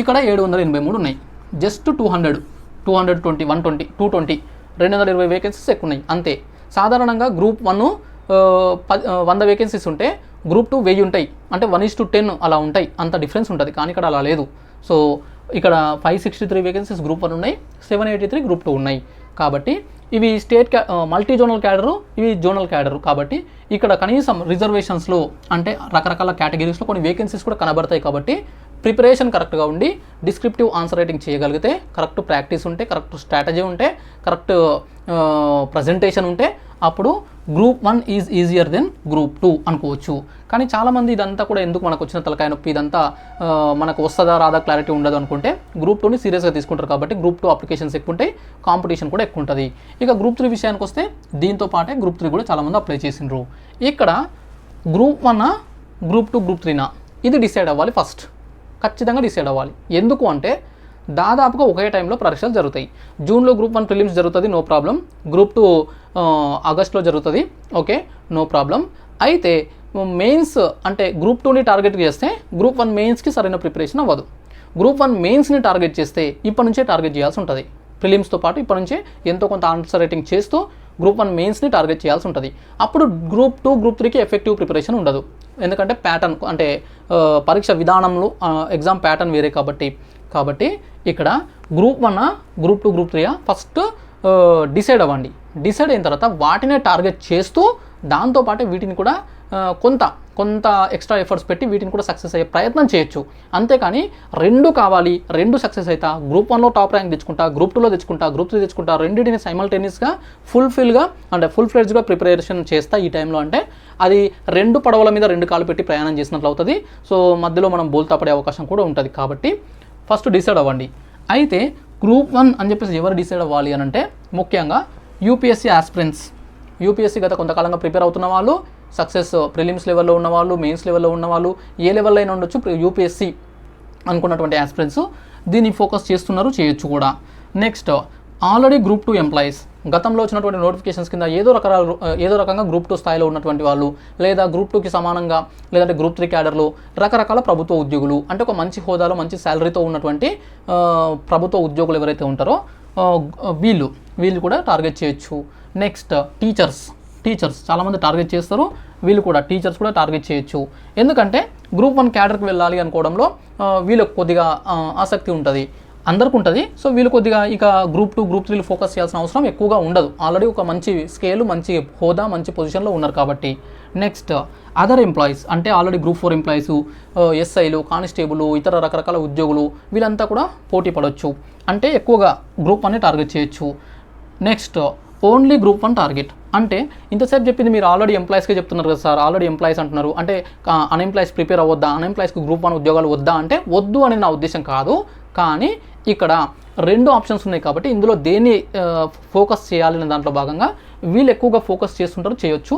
ఇక్కడ 783 ఉన్నాయి. జస్ట్ 220, 120, 220, 220 వేకెన్సీస్ ఎక్కువ ఉన్నాయి అంతే. సాధారణంగా గ్రూప్ 1 100 వేకెన్సీస్ ఉంటే గ్రూప్ 2 1000 ఉంటాయి, అంటే 1:10 అలా ఉంటాయి, అంత డిఫరెన్స్ ఉంటుంది. కానీ ఇక్కడ అలా లేదు. సో ఇక్కడ 563 వేకెన్సీస్ గ్రూప్ 1 ఉన్నాయి, 783 గ్రూప్ 2 ఉన్నాయి. కాబట్టి ఇవి స్టేట్ మల్టీ జోనల్ క్యాడరు, ఇవి జోనల్ క్యాడరు. కాబట్టి ఇక్కడ కనీసం రిజర్వేషన్స్లో అంటే రకరకాల కేటగిరీస్లో కొన్ని వేకెన్సీస్ కూడా కనబడతాయి. కాబట్టి ప్రిపరేషన్ కరెక్ట్గా ఉండి డిస్క్రిప్టివ్ ఆన్సర్ రైటింగ్ చేయగలిగితే, కరెక్ట్ ప్రాక్టీస్ ఉంటే, కరెక్ట్ స్ట్రాటజీ ఉంటే, కరెక్ట్ ప్రజెంటేషన్ ఉంటే అప్పుడు group 1 is easier then group 2 అనుకోవచ్చు. కానీ చాలామంది ఇదంతా కూడా ఎందుకు మనకు వచ్చిన తలకాయ నొప్పి, ఇదంతా మనకు వస్తుందా రాదా క్లారిటీ ఉండదు అనుకుంటే గ్రూప్ 2ని సీరియస్గా తీసుకుంటారు. కాబట్టి గ్రూప్ 2 అప్లికేషన్స్ ఎక్కువ ఉంటాయి, కాంపిటీషన్ కూడా ఎక్కువ ఉంటుంది. ఇక గ్రూప్ 3 విషయానికి వస్తే దీంతో పాటే గ్రూప్ 3 కూడా చాలామంది అప్లై చేసిండ్రు. ఇక్కడ గ్రూప్ 1 గ్రూప్ 2 గ్రూప్ 3 ఇది డిసైడ్ అవ్వాలి. ఫస్ట్ ఖచ్చితంగా డిసైడ్ అవ్వాలి. ఎందుకు అంటే దాదాపుగా ఒకే టైంలో పరీక్షలు జరుగుతాయి. జూన్లో గ్రూప్ 1 ప్రిలిమ్స్ జరుగుతుంది, నో ప్రాబ్లం. గ్రూప్ 2 ఆగస్ట్లో జరుగుతుంది, ఓకే, నో ప్రాబ్లం. అయితే మెయిన్స్ అంటే గ్రూప్ 2ని టార్గెట్ చేస్తే గ్రూప్ 1 మెయిన్స్కి సరైన ప్రిపరేషన్ అవ్వదు. గ్రూప్ 1 మెయిన్స్ని టార్గెట్ చేస్తే ఇప్పటి నుంచే టార్గెట్ చేయాల్సి ఉంటుంది. ప్రిలిమ్స్తో పాటు ఇప్పటి నుంచే ఎంతో కొంత ఆన్సర్ రైటింగ్ చేస్తూ గ్రూప్ 1 మెయిన్స్ని టార్గెట్ చేయాల్సి ఉంటుంది. అప్పుడు గ్రూప్ 2 గ్రూప్ 3కి ఎఫెక్టివ్ ప్రిపరేషన్ ఉండదు. ఎందుకంటే ప్యాటర్న్ అంటే పరీక్ష విధానంలో ఎగ్జామ్ ప్యాటర్న్ వేరే కాబట్టి ఇక్కడ group 1 group 2 group 3 first decide అవ్వండి. డిసైడ్ అయిన తర్వాత వాటినే టార్గెట్ చేస్తూ దాంతోపాటు వీటిని కూడా కొంత ఎక్స్ట్రా ఎఫర్ట్స్ పెట్టి వీటిని కూడా సక్సెస్ అయ్యే ప్రయత్నం చేయొచ్చు. అంతేకాని 2 కావాలి, 2 సక్సెస్ అవుతా, గ్రూప్ 1లో టాప్ ర్యాంక్ తెచ్చుకుంటా, గ్రూప్ 2లో తెచ్చుకుంటా, గ్రూప్ 3 తెచ్చుకుంటా, రెండింటిని సైమల్టేనియస్గా ఫుల్ ఫ్లెడ్జ్గా ప్రిపరేషన్ చేస్తా ఈ టైంలో అంటే అది 2 పడవల మీద 2 కాళ్ళు పెట్టి ప్రయాణం చేసినట్లు అవుతుంది. సో మధ్యలో మనం బోల్తా పడే అవకాశం కూడా ఉంటుంది. కాబట్టి ఫస్ట్ డిసైడ్ అవ్వండి. అయితే గ్రూప్ 1 అని చెప్పేసి ఎవరు డిసైడ్ అవ్వాలి అని అంటే ముఖ్యంగా యూపీఎస్సీ ఆస్పిరెంట్స్, యూపీఎస్సీ గత కొంతకాలంగా ప్రిపేర్ అవుతున్న వాళ్ళు, సక్సెస్ ప్రిలిమ్స్ లెవెల్లో ఉన్నవాళ్ళు, మెయిన్స్ లెవెల్లో ఉన్నవాళ్ళు, ఏ లెవెల్లో అయినా ఉండొచ్చు. యూపీఎస్సీ అనుకున్నటువంటి ఆస్పిరెంట్స్ దీన్ని ఫోకస్ చేస్తున్నారు, చేయొచ్చు కూడా. నెక్స్ట్ ఆల్రెడీ గ్రూప్ 2 ఎంప్లాయీస్, గతంలో వచ్చినటువంటి నోటిఫికేషన్స్ కింద ఏదో రకంగా గ్రూప్ 2 స్థాయిలో ఉన్నటువంటి వాళ్ళు, లేదా గ్రూప్ 2కి సమానంగా లేదంటే గ్రూప్ 3 క్యాడర్లో రకరకాల ప్రభుత్వ ఉద్యోగులు, అంటే ఒక మంచి హోదాలో మంచి శాలరీతో ఉన్నటువంటి ప్రభుత్వ ఉద్యోగులు ఎవరైతే ఉంటారో వీళ్ళు కూడా టార్గెట్ చేయొచ్చు. నెక్స్ట్ టీచర్స్ చాలామంది టార్గెట్ చేస్తారు, వీళ్ళు కూడా టీచర్స్ కూడా టార్గెట్ చేయొచ్చు. ఎందుకంటే గ్రూప్ 1 క్యాడర్కి వెళ్ళాలి అనుకోవడంలో వీళ్ళకి కొద్దిగా ఆసక్తి ఉంటుంది, అందరికి ఉంటుంది. సో వీళ్ళు కొద్దిగా ఇక గ్రూప్ 2 గ్రూప్ 3 ఫోకస్ చేయాల్సిన అవసరం ఎక్కువగా ఉండదు, ఆల్రెడీ ఒక మంచి స్కేలు, మంచి హోదా, మంచి పొజిషన్లో ఉన్నారు కాబట్టి. నెక్స్ట్ అదర్ ఎంప్లాయీస్, అంటే ఆల్రెడీ గ్రూప్ 4 ఎంప్లాయీస్, ఎస్ఐలు, కానిస్టేబుల్, ఇతర రకరకాల ఉద్యోగులు వీళ్ళంతా కూడా పోటీ పడవచ్చు, అంటే ఎక్కువగా గ్రూప్ 1ని టార్గెట్ చేయొచ్చు. నెక్స్ట్ ఓన్లీ గ్రూప్ 1 టార్గెట్, అంటే ఇంతసేపు చెప్పింది మీరు ఆల్రెడీ ఎంప్లాయీస్కే చెప్తున్నారు కదా సార్, ఆల్రెడీ ఎంప్లాయీస్ అంటున్నారు, అంటే అన్ఎంప్లాయీస్ ప్రిపేర్ అవ్వద్దా, అన్ఎంప్లాయీస్కి గ్రూప్ 1 ఉద్యోగాలు వద్దా అంటే వద్దు అని నా ఉద్దేశం కాదు. కానీ ఇక్కడ 2 ఆప్షన్స్ ఉన్నాయి కాబట్టి ఇందులో దేన్ని ఫోకస్ చేయాలనే దాంట్లో భాగంగా వీళ్ళు ఎక్కువగా ఫోకస్ చేస్తుంటారు, చేయొచ్చు.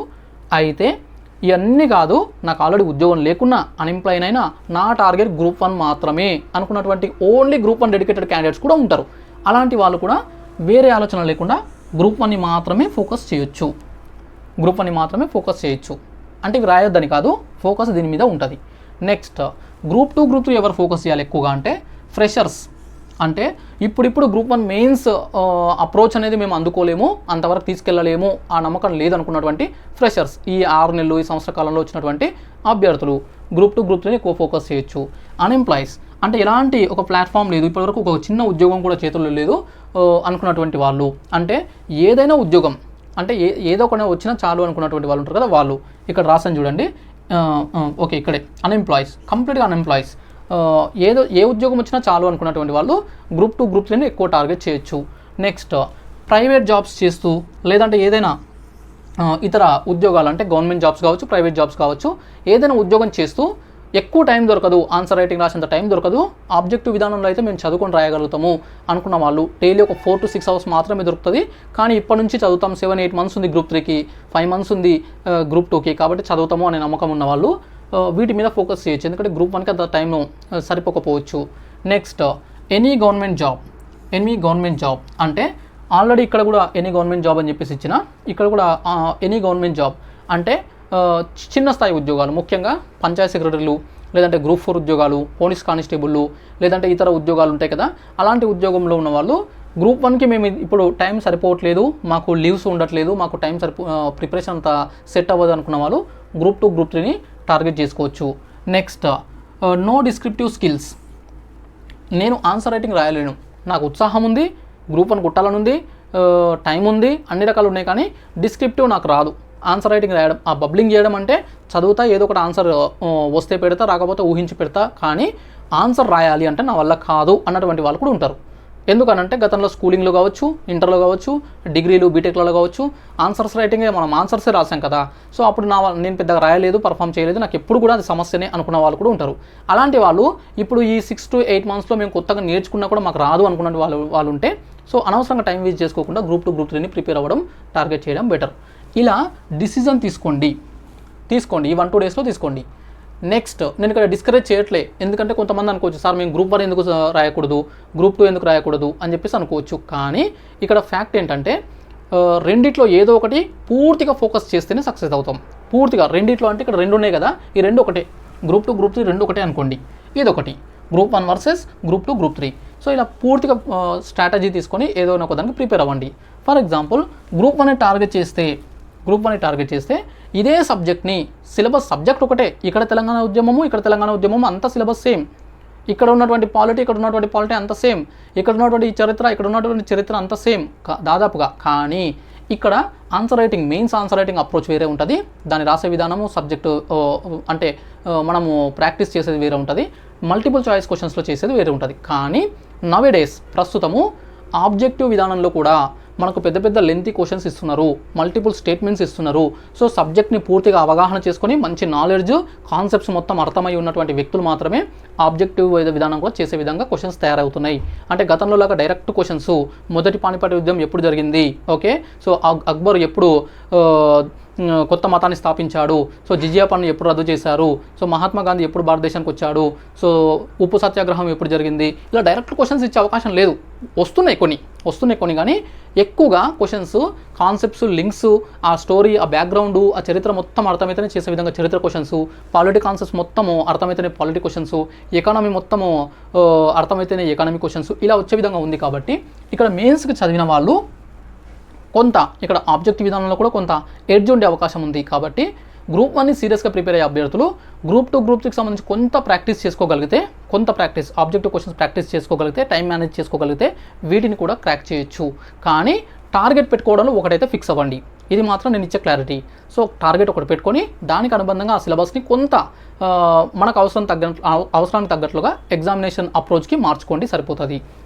అయితే ఇవన్నీ కాదు, నాకు ఆల్రెడీ ఉద్యోగం లేకున్నా, అన్ఎంప్లాయ్ అయినా నా టార్గెట్ గ్రూప్ 1 మాత్రమే అనుకున్నటువంటి ఓన్లీ గ్రూప్ 1 డెడికేటెడ్ క్యాండిడేట్స్ కూడా ఉంటారు. అలాంటి వాళ్ళు కూడా వేరే ఆలోచన లేకుండా గ్రూప్ 1ని మాత్రమే ఫోకస్ చేయొచ్చు, అంటే ఇవి రాయొద్దని కాదు, ఫోకస్ దీని మీద ఉంటుంది. నెక్స్ట్ గ్రూప్ 2 గ్రూప్ 3 ఎవరు ఫోకస్ చేయాలి ఎక్కువగా అంటే ఫ్రెషర్స్, అంటే ఇప్పుడు గ్రూప్ 1 మెయిన్స్ అప్రోచ్ అనేది మేము అందుకోలేము, అంతవరకు తీసుకెళ్ళలేము, ఆ నమ్మకం లేదనుకున్నటువంటి ఫ్రెషర్స్, ఈ 6 నెలలు ఈ సంవత్సర కాలంలో వచ్చినటువంటి అభ్యర్థులు గ్రూప్ 2 గ్రూప్ 3ని ఎక్కువ ఫోకస్ చేయొచ్చు. అన్ఎంప్లాయీస్, అంటే ఎలాంటి ఒక ప్లాట్ఫామ్ లేదు, ఇప్పటివరకు ఒక చిన్న ఉద్యోగం కూడా చేతుల్లో లేదు అనుకున్నటువంటి వాళ్ళు, అంటే ఏదైనా ఉద్యోగం, అంటే ఏదో ఒక వచ్చినా చాలు అనుకున్నటువంటి వాళ్ళు ఉంటారు కదా, వాళ్ళు ఇక్కడ రాసాను చూడండి. ఓకే, ఇక్కడే అన్ఎంప్లాయీస్, కంప్లీట్గా అన్ఎంప్లాయీస్, ఏ ఉద్యోగం వచ్చినా చాలు అనుకున్నటువంటి వాళ్ళు గ్రూప్ 2 గ్రూప్ 3ని ఎక్కువ టార్గెట్ చేయొచ్చు. నెక్స్ట్ ప్రైవేట్ జాబ్స్ చేస్తూ, లేదంటే ఏదైనా ఇతర ఉద్యోగాలు, అంటే గవర్నమెంట్ జాబ్స్ కావచ్చు, ప్రైవేట్ జాబ్స్ కావచ్చు, ఏదైనా ఉద్యోగం చేస్తూ ఎక్కువ టైం దొరకదు, ఆన్సర్ రైటింగ్ రాసేంత టైం దొరకదు, ఆబ్జెక్టివ్ విధానంలో అయితే మేము చదువుకొని రాయగలుగుతాము అనుకున్న వాళ్ళు డైలీ ఒక 4 to 6 hours మాత్రమే దొరుకుతుంది. కానీ ఇప్పటి నుంచి చదువుతాం, 7-8 months ఉంది గ్రూప్ 3కి, 5 months ఉంది గ్రూప్ 2కి, కాబట్టి చదువుతాము అనే నమ్మకం ఉన్న వాళ్ళు వీటి మీద ఫోకస్ చేయొచ్చు, ఎందుకంటే గ్రూప్ 1కి అంత టైం సరిపోకపోవచ్చు. నెక్స్ట్ ఎనీ గవర్నమెంట్ జాబ్, అంటే ఆల్రెడీ ఇక్కడ కూడా ఎనీ గవర్నమెంట్ జాబ్ అని చెప్పేసి ఇచ్చిన, ఇక్కడ కూడా ఎనీ గవర్నమెంట్ జాబ్ అంటే చిన్న స్థాయి ఉద్యోగాలు, ముఖ్యంగా పంచాయత్ సెక్రటరీలు, లేదంటే గ్రూప్ 4 ఉద్యోగాలు, పోలీస్ కానిస్టేబుళ్ళు, లేదంటే ఇతర ఉద్యోగాలు ఉంటాయి కదా, అలాంటి ఉద్యోగంలో ఉన్న వాళ్ళు గ్రూప్ 1కి మేము ఇప్పుడు టైం సరిపోవట్లేదు, మాకు లీవ్స్ ఉండట్లేదు, మాకు టైం ప్రిపరేషన్ అంతా సెట్ అవ్వదు అనుకున్న వాళ్ళు గ్రూప్ 2 గ్రూప్ 3ని టార్గెట్ చేసుకోవచ్చు. నెక్స్ట్ నో డిస్క్రిప్టివ్ స్కిల్స్, నేను ఆన్సర్ రైటింగ్ రాయలేను, నాకు ఉత్సాహం ఉంది, గ్రూప్ 1 కుట్టాలని ఉంది, టైం ఉంది, అన్ని రకాలు ఉన్నాయి, కానీ డిస్క్రిప్టివ్ నాకు రాదు. ఆన్సర్ రైటింగ్ రాయడం, ఆ బబ్లింగ్ చేయడం అంటే చదువుతా, ఏదో ఒకటి ఆన్సర్ వస్తే పెడతా, రాకపోతే ఊహించి పెడతా, కానీ ఆన్సర్ రాయాలి అంటే నా వల్ల కాదు అన్నటువంటి వాళ్ళు కూడా ఉంటారు. ఎందుకనంటే గతంలో స్కూలింగ్లో కావచ్చు, ఇంటర్లో కావచ్చు, డిగ్రీలు బీటెక్లలో కావచ్చు, ఆన్సర్స్ రైటింగే మనం ఆన్సర్సే రాసాం కదా, సో అప్పుడు నేను పెద్దగా రాయలేదు, పర్ఫామ్ చేయలేదు, నాకు ఎప్పుడు కూడా అది సమస్యనే అనుకున్న వాళ్ళు కూడా ఉంటారు. అలాంటి వాళ్ళు ఇప్పుడు ఈ 6 to 8 monthsలో మేము కొత్తగా నేర్చుకున్నా కూడా మాకు రాదు అనుకున్న వాళ్ళు ఉంటే, సో అనవసరంగా టైం వేస్ట్ చేసుకోకుండా గ్రూప్ 2 గ్రూప్ 3ని ప్రిపేర్ అవ్వడం, టార్గెట్ చేయడం బెటర్. ఇలా డిసిజన్ తీసుకోండి, ఈ 1-2 daysలో తీసుకోండి. నెక్స్ట్ నేను ఇక్కడ డిస్కరేజ్ చేయట్లే, ఎందుకంటే కొంతమంది అనుకోవచ్చు సార్ మేము గ్రూప్ 1 ఎందుకు రాయకూడదు, గ్రూప్ 2 ఎందుకు రాయకూడదు అని చెప్పేసి అనుకోవచ్చు. కానీ ఇక్కడ ఫ్యాక్ట్ ఏంటంటే రెండిట్లో ఏదో ఒకటి పూర్తిగా ఫోకస్ చేస్తేనే సక్సెస్ అవుతాం. పూర్తిగా రెండిట్లో అంటే ఇక్కడ 2 ఉన్నాయి కదా, ఈ 2 ఒకటే, గ్రూప్ 2 గ్రూప్ 3 2 ఒకటే అనుకోండి, ఇదొకటి group 1 versus group 2 group 3. So ఇలా పూర్తిగా స్ట్రాటజీ తీసుకొని ఏదో ఒక దానికి ప్రిపేర్ అవ్వండి. ఫర్ ఎగ్జాంపుల్ గ్రూప్ 1ని టార్గెట్ చేస్తే ఇదే సబ్జెక్ట్ని, సిలబస్ సబ్జెక్ట్ ఒకటే, ఇక్కడ తెలంగాణ ఉద్యమము అంత సిలబస్ సేమ్, ఇక్కడ ఉన్నటువంటి పాలిటీ అంత సేమ్, ఇక్కడ ఉన్నటువంటి చరిత్ర అంత సేమ్ దాదాపుగా. కానీ ఇక్కడ మెయిన్స్ ఆన్సర్ రైటింగ్ అప్రోచ్ వేరే ఉంటుంది, దాన్ని రాసే విధానము, సబ్జెక్టు అంటే మనము ప్రాక్టీస్ చేసేది వేరే ఉంటుంది, మల్టిపుల్ చాయిస్ క్వశ్చన్స్లో చేసేది వేరే ఉంటుంది. కానీ నవేడేస్ ప్రస్తుతము ఆబ్జెక్టివ్ విధానంలో కూడా మనకు పెద్ద లెంతీ క్వశ్చన్స్ ఇస్తున్నారు, మల్టిపుల్ స్టేట్మెంట్స్ ఇస్తున్నారు. సో సబ్జెక్ట్ని పూర్తిగా అవగాహన చేసుకొని మంచి నాలెడ్జ్, కాన్సెప్ట్స్ మొత్తం అర్థమై ఉన్నటువంటి వ్యక్తులు మాత్రమే ఆబ్జెక్టివ్ విధానం కూడా చేసే విధంగా క్వశ్చన్స్ తయారవుతున్నాయి. అంటే గతంలో లాగా డైరెక్ట్ క్వశ్చన్స్, మొదటి పానిపట్ యుద్ధం ఎప్పుడు జరిగింది, ఓకే, సో అక్బర్ ఎప్పుడు కొత్త మతాన్ని స్థాపించాడు, సో జిజియా పన్ను ఎప్పుడు రద్దు చేశారు, సో మహాత్మా గాంధీ ఎప్పుడు భారతదేశానికి వచ్చాడు, సో ఉప్పు సత్యాగ్రహం ఎప్పుడు జరిగింది, ఇలా డైరెక్ట్ క్వశ్చన్స్ ఇచ్చే అవకాశం లేదు. వస్తున్నాయి కొన్ని కానీ ఎక్కువగా క్వశ్చన్స్ కాన్సెప్ట్స్, లింక్స్, ఆ స్టోరీ, ఆ బ్యాక్గ్రౌండ్, ఆ చరిత్ర మొత్తం అర్థమైతేనే చేసే విధంగా చరిత్ర క్వశ్చన్స్, పాలిటీ కాన్సెప్ట్స్ మొత్తము అర్థమైతేనే పాలిటీ క్వశ్చన్స్, ఎకానమీ మొత్తము అర్థమైతేనే ఎకానమీ క్వశ్చన్స్, ఇలా వచ్చే విధంగా ఉంది. కాబట్టి ఇక్కడ మెయిన్స్కి చదివిన వాళ్ళు కొంత ఇక్కడ ఆబ్జెక్టివ్ విధానంలో కూడా కొంత ఎడ్జ్ ఉండే అవకాశం ఉంది. కాబట్టి గ్రూప్ 1ని సీరియస్గా ప్రిపేర్ అయ్యే అభ్యర్థులు గ్రూప్ 2, గ్రూప్ 3కి సంబంధించి కొంత ప్రాక్టీస్ చేసుకోగలిగితే, ఆబ్జెక్టివ్ క్వశ్చన్స్ ప్రాక్టీస్ చేసుకోగలిగితే, టైం మేనేజ్ చేసుకోగలిగితే వీటిని కూడా క్రాక్ చేయొచ్చు. కానీ టార్గెట్ పెట్టుకోవడంలో ఒకటైతే ఫిక్స్ అవ్వండి, ఇది మాత్రం నేను ఇచ్చే క్లారిటీ. సో టార్గెట్ ఒకటి పెట్టుకొని దానికి అనుబంధంగా ఆ సిలబస్ని కొంత మనకు అవసరానికి తగ్గట్లుగా ఎగ్జామినేషన్ అప్రోచ్కి మార్చుకోండి, సరిపోతుంది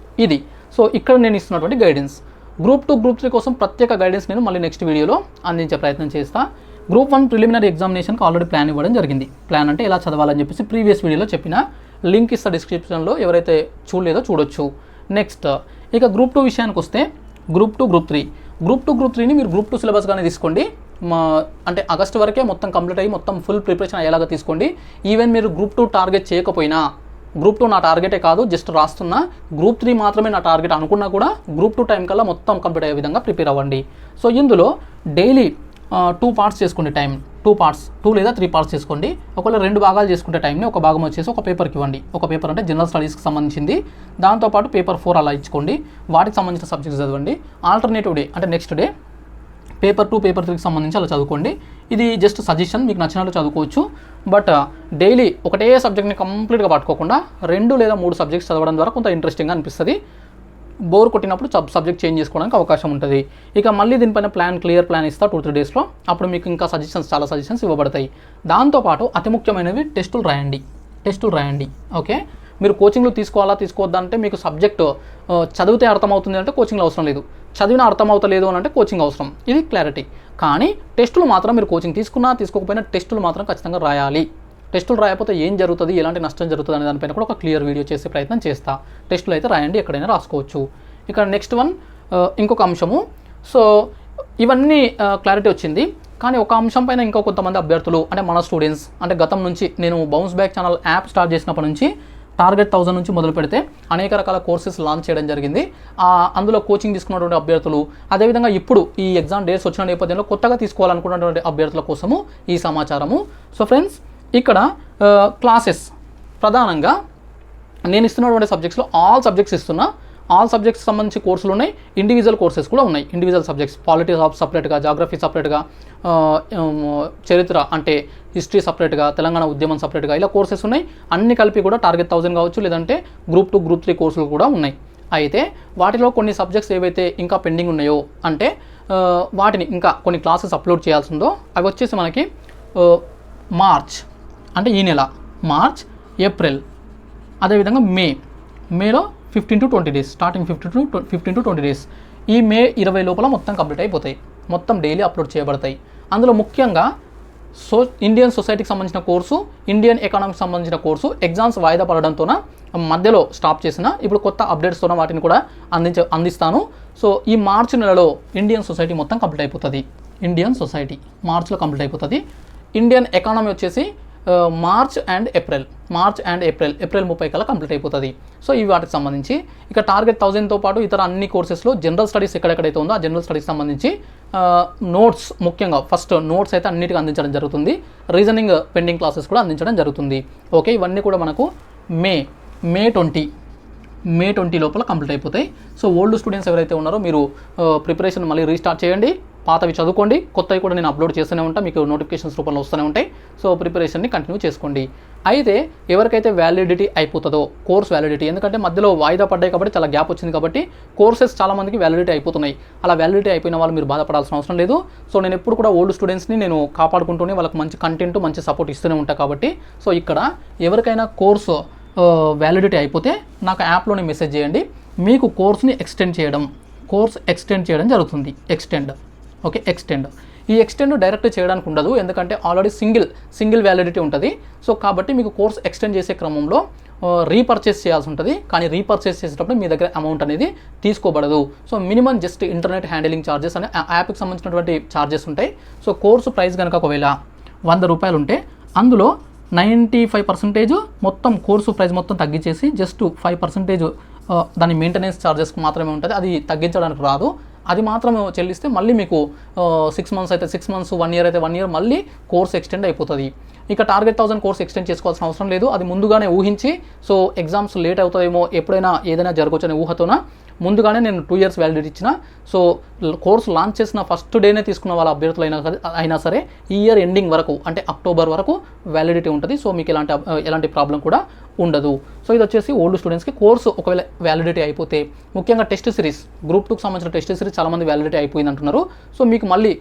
ఇది. సో ఇక్కడ నేను ఇస్తున్నటువంటి గైడెన్స్. గ్రూప్ 2, గ్రూప్ 3 కోసం ప్రత్యేక గైడెన్స్ నేను మళ్ళీ నెక్స్ట్ వీడియోలో అందించే ప్రయత్నం చేస్తాను. గ్రూప్ 1 ప్రిలిమినరీ ఎగ్జామినేషన్కి ఆల్రెడీ ప్లాన్ ఇవ్వడం జరిగింది. ప్లాన్ అంటే ఎలా చదవాలని చెప్పేసి ప్రీవియస్ వీడియోలో చెప్పిన, లింక్ ఇస్తా డిస్క్రిప్షన్లో, ఎవరైతే చూడలేదో చూడొచ్చు. నెక్స్ట్ ఇక గ్రూప్ 2 విషయానికి వస్తే గ్రూప్ 2, గ్రూప్ 3ని మీరు గ్రూప్ 2 సిలబస్గానే తీసుకోండి. అంటే ఆగస్ట్ వరకే మొత్తం కంప్లీట్ అయ్యి మొత్తం ఫుల్ ప్రిపరేషన్ అయ్యేలాగా తీసుకోండి. ఈవెన్ మీరు గ్రూప్ 2 టార్గెట్ చేయకపోయినా, గ్రూప్ 2 నా టార్గెటే కాదు జస్ట్ రాస్తున్నా, గ్రూప్ 3 మాత్రమే నా టార్గెట్ అనుకున్నా కూడా గ్రూప్ 2 టైం కల్లా మొత్తం కంప్లీట్ అయ్యే విధంగా ప్రిపేర్ అవ్వండి. సో ఇందులో డైలీ 2 పార్ట్స్ చేసుకోండి. టైం 2 లేదా 3 పార్ట్స్ చేసుకోండి. ఒకవేళ 2 భాగాలు చేసుకుంటే టైంని ఒక భాగం వచ్చేసి ఒక పేపర్కి ఇవ్వండి. ఒక పేపర్ అంటే జనరల్ స్టడీస్కి సంబంధించింది, దాంతోపాటు పేపర్ 4 అలా ఇచ్చుకోండి. వాటికి సంబంధించిన సబ్జెక్ట్స్ చదవండి. ఆల్టర్నేటివ్ డే అంటే నెక్స్ట్ డే పేపర్ 2, పేపర్ 3కి సంబంధించి అలా చదువుకోండి. ఇది జస్ట్ సజెషన్, మీకు నచ్చినట్లు చదువుకోవచ్చు. బట్ డైలీ ఒకటే సబ్జెక్ట్ని కంప్లీట్గా పట్టుకోకుండా 2 లేదా 3 సబ్జెక్ట్స్ చదవడం ద్వారా కొంత ఇంట్రెస్టింగ్గా అనిపిస్తుంది. బోర్ కొట్టినప్పుడు సబ్జెక్ట్ చేంజ్ చేసుకోవడానికి అవకాశం ఉంటుంది. ఇక మళ్ళీ దీనిపైన క్లియర్ ప్లాన్ ఇస్తా 2-3 డేస్లో. అప్పుడు మీకు ఇంకా చాలా సజెషన్స్ ఇవ్వబడతాయి. దాంతోపాటు అతి ముఖ్యమైనవి టెస్టులు రాయండి. ఓకే, మీరు కోచింగ్లు తీసుకోవద్దా అంటే మీకు సబ్జెక్టు చదివితే అర్థమవుతుంది అంటే కోచింగ్లో అవసరం లేదు, చదివినా అర్థమవుతలేదు అని అంటే కోచింగ్ అవసరం. ఇది క్లారిటీ. కానీ టెస్టులు మాత్రం మీరు కోచింగ్ తీసుకోకపోయినా టెస్టులు మాత్రం ఖచ్చితంగా రాయాలి. టెస్టులు రాయకపోతే ఏం జరుగుతుంది, ఎలాంటి నష్టం జరుగుతుంది అనే దానిపైన కూడా ఒక క్లియర్ వీడియో చేసే ప్రయత్నం చేస్తా. టెస్టులు అయితే రాయండి, ఎక్కడైనా రాసుకోవచ్చు. ఇక నెక్స్ట్ వన్ ఇంకొక అంశము. సో ఇవన్నీ క్లారిటీ వచ్చింది. కానీ ఒక అంశం పైన ఇంకా కొంతమంది అభ్యర్థులు అంటే మన స్టూడెంట్స్ అంటే గతం నుంచి నేను bounce back channel app start చేసినప్పటి నుంచి టార్గెట్ 1000 నుంచి మొదలు పెడితే అనేక రకాల కోర్సెస్ లాంచ్ చేయడం జరిగింది. అందులో కోచింగ్ తీసుకున్నటువంటి అభ్యర్థులు, అదేవిధంగా ఇప్పుడు ఈ ఎగ్జామ్ డేట్స్ వచ్చిన నేపథ్యంలో కొత్తగా తీసుకోవాలనుకున్నటువంటి అభ్యర్థుల కోసము ఈ సమాచారము. సో ఫ్రెండ్స్, ఇక్కడ క్లాసెస్ ప్రధానంగా నేను ఇస్తున్నటువంటి సబ్జెక్ట్స్లో ఆల్ సబ్జెక్ట్స్ సంబంధించి కోర్సులు ఉన్నాయి, ఇండివిజువల్ కోర్సెస్ కూడా ఉన్నాయి. ఇండివిజువల్ సబ్జెక్ట్స్ పాలిటీ సపరేట్గా, జాగ్రఫీ సపరేట్గా, చరిత్ర అంటే హిస్టరీ సపరేట్గా, తెలంగాణ ఉద్యమం సపరేట్గా, ఇలా కోర్సెస్ ఉన్నాయి. అన్ని కలిపి కూడా టార్గెట్ 1000 కావచ్చు, లేదంటే గ్రూప్ 2, గ్రూప్ 3 కోర్సులు కూడా ఉన్నాయి. అయితే వాటిలో కొన్ని సబ్జెక్ట్స్ ఏవైతే ఇంకా పెండింగ్ ఉన్నాయో అంటే వాటిని ఇంకా కొన్ని క్లాసెస్ అప్లోడ్ చేయాల్సి ఉందో అవి వచ్చేసి మనకి మార్చ్ అంటే ఈ నెల, మార్చ్, ఏప్రిల్, అదేవిధంగా మేలో 15 to 20 days, starting 15 to 20 days, ఈ మే 20 లోపల మొత్తం కంప్లీట్ అయిపోతాయి. మొత్తం డైలీ అప్లోడ్ చేయబడతాయి. అందులో ముఖ్యంగా ఇండియన్ సొసైటీకి సంబంధించిన కోర్సు, ఇండియన్ ఎకానమీకి సంబంధించిన కోర్సు ఎగ్జామ్స్ వాయిదా పడడంతో మధ్యలో స్టాప్ చేసిన, ఇప్పుడు కొత్త అప్డేట్స్తో వాటిని కూడా అందిస్తాను. సో ఈ మార్చి నెలలో ఇండియన్ సొసైటీ మొత్తం కంప్లీట్ అయిపోతుంది. ఇండియన్ సొసైటీ మార్చ్లో కంప్లీట్ అయిపోతుంది. ఇండియన్ ఎకానమీ వచ్చేసి మార్చ్ అండ్ ఏప్రిల్ 30 కల్లా కంప్లీట్ అయిపోతుంది. సో ఇవి వాటికి సంబంధించి. ఇక టార్గెట్ 1000తో పాటు ఇతర అన్ని కోర్సెస్లో జనరల్ స్టడీస్ ఎక్కడెక్కడైతే ఉందో ఆ జనరల్ స్టడీస్ సంబంధించి నోట్స్, ముఖ్యంగా ఫస్ట్ నోట్స్ అయితే అన్నిటికీ అందించడం జరుగుతుంది. రీజనింగ్ పెండింగ్ క్లాసెస్ కూడా అందించడం జరుగుతుంది. ఓకే, ఇవన్నీ కూడా మనకు మే 20 లోపల కంప్లీట్ అయిపోతాయి. సో ఓల్డ్ స్టూడెంట్స్ ఎవరైతే ఉన్నారో మీరు ప్రిపరేషన్ మళ్ళీ రీస్టార్ట్ చేయండి, పాతవి చదువుకోండి, కొత్తవి కూడా నేను అప్లోడ్ చేస్తూనే ఉంటాను, మీకు నోటిఫికేషన్స్ రూపంలో వస్తూనే ఉంటాయి. సో ప్రిపరేషన్ని కంటిన్యూ చేసుకోండి. అయితే ఎవరికైతే వ్యాలిడిటీ అయిపోతుందో కోర్స్ వ్యాలిడిటీ, ఎందుకంటే మధ్యలో వాయిదా పడ్డాయి కాబట్టి చాలా గ్యాప్ వచ్చింది కాబట్టి కోర్సెస్ చాలామందికి వ్యాలిడిటీ అయిపోతున్నాయి. అలా వ్యాలిడిటీ అయిపోయిన వాళ్ళు మీరు బాధపడాల్సిన అవసరం లేదు. సో నేను ఎప్పుడు కూడా ఓల్డ్ స్టూడెంట్స్ని నేను కాపాడుకుంటూనే వాళ్ళకి మంచి కంటెంట్, మంచి సపోర్ట్ ఇస్తూనే ఉంటాను కాబట్టి సో ఇక్కడ ఎవరికైనా కోర్సు వ్యాలిడిటీ అయిపోతే నాకు యాప్లోనే మెసేజ్ చేయండి, మీకు కోర్స్ ఎక్స్టెండ్ చేయడం జరుగుతుంది. ఎక్స్టెండ్. ఈ ఎక్స్టెండ్ డైరెక్ట్ చేయడానికి ఉండదు, ఎందుకంటే ఆల్రెడీ సింగిల్ వ్యాలిడిటీ ఉంటుంది. సో కాబట్టి మీకు కోర్స్ ఎక్స్టెండ్ చేసే క్రమంలో రీపర్చేస్ చేయాల్సి ఉంటుంది. కానీ రీపర్చేస్ చేసేటప్పుడు మీ దగ్గర అమౌంట్ అనేది తీసుకోబడదు. So minimum just internet handling charges అనే యాప్కి సంబంధించినటువంటి ఛార్జెస్ ఉంటాయి. సో కోర్సు ప్రైస్ కనుక ఒకవేళ 100 రూపాయలు ఉంటే అందులో 95% మొత్తం కోర్సు ప్రైస్ మొత్తం తగ్గించేసి జస్ట్ 5% దాని మెయింటెనెన్స్ ఛార్జెస్కి మాత్రమే ఉంటుంది. అది తగ్గించడానికి రాదు. అది మాత్రం చెల్లిస్తే మళ్ళీ మీకు 6 మంత్స్ అయితే 6 మంత్స్, 1 ఇయర్ అయితే 1 ఇయర్ మళ్ళీ కోర్స్ ఎక్స్టెండ్ అయిపోతుంది. ఇక టార్గెట్ 1000 కోర్స్ ఎక్స్టెండ్ చేసుకోవాల్సిన అవసరం లేదు. అది ముందుగానే ఊహించి, సో ఎగ్జామ్స్ లేట్ అవుతాయేమో, ఎప్పుడైనా ఏదైనా జరగవచ్చనే ఊహతోన ముందుగానే నేను 2 ఇయర్స్ వ్యాలిడిటీ ఇచ్చిన. సో కోర్స్ లాంచ్ చేసిన ఫస్ట్ డేనే తీసుకున్న వాళ్ళ అభ్యర్థులు అయినా సరే ఈ ఇయర్ ఎండింగ్ వరకు, అంటే అక్టోబర్ వరకు వ్యాలిడిటీ ఉంటుంది. సో మీకు ఎలాంటి ప్రాబ్లం కూడా ఉండదు. సో ఇది వచ్చేసి ఓల్డ్ స్టూడెంట్స్కి. కోర్సు ఒకవేళ వ్యాలిడిటీ అయిపోతే, ముఖ్యంగా టెస్ట్ సిరీస్, గ్రూప్ 2కి సంబంధించిన టెస్ట్ సిరీస్ చాలామంది వ్యాలిడిటీ అయిపోయింది అంటున్నారు. సో మీకు మళ్ళీ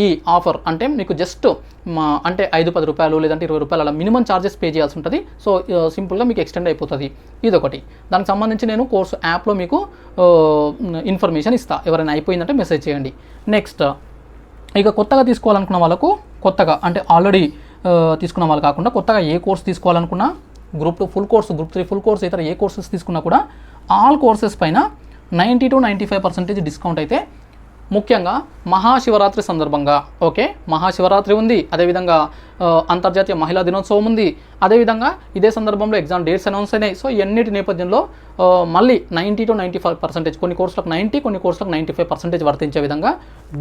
ఈ ఆఫర్ అంటే మీకు జస్ట్ అంటే 5-10 రూపాయలు లేదంటే 20 రూపాయలు అలా మినిమం ఛార్జెస్ పే చేయాల్సి ఉంటుంది. సో సింపుల్గా మీకు ఎక్స్టెండ్ అయిపోతుంది. ఇదొకటి. దానికి సంబంధించి నేను కోర్సు యాప్లో మీకు ఇన్ఫర్మేషన్ ఇస్తా. ఎవరైనా అయిపోయిందంటే మెసేజ్ చేయండి. నెక్స్ట్, ఇక కొత్తగా తీసుకోవాలనుకున్న వాళ్ళకు, కొత్తగా అంటే ఆల్రెడీ తీసుకున్న వాళ్ళు కాకుండా కొత్తగా ఏ కోర్స్ తీసుకోవాలనుకున్నా, group 2 full course, group 3 full course, ఇతర ఏ కోర్సెస్ తీసుకున్నా కూడా ఆల్ కోర్సెస్ పైన 90-95% డిస్కౌంట్ అయితే ముఖ్యంగా మహాశివరాత్రి సందర్భంగా. ఓకే, మహాశివరాత్రి ఉంది, అదేవిధంగా అంతర్జాతీయ మహిళా దినోత్సవం ఉంది, అదేవిధంగా ఇదే సందర్భంలో ఎగ్జామ్ డేట్స్ అనౌన్స్ అయినాయి. సో ఇవన్నిటి నేపథ్యంలో మళ్ళీ 90-95%, కొన్ని కోర్సులకు 90, కొన్ని కోర్సులకు 95% వర్తించే విధంగా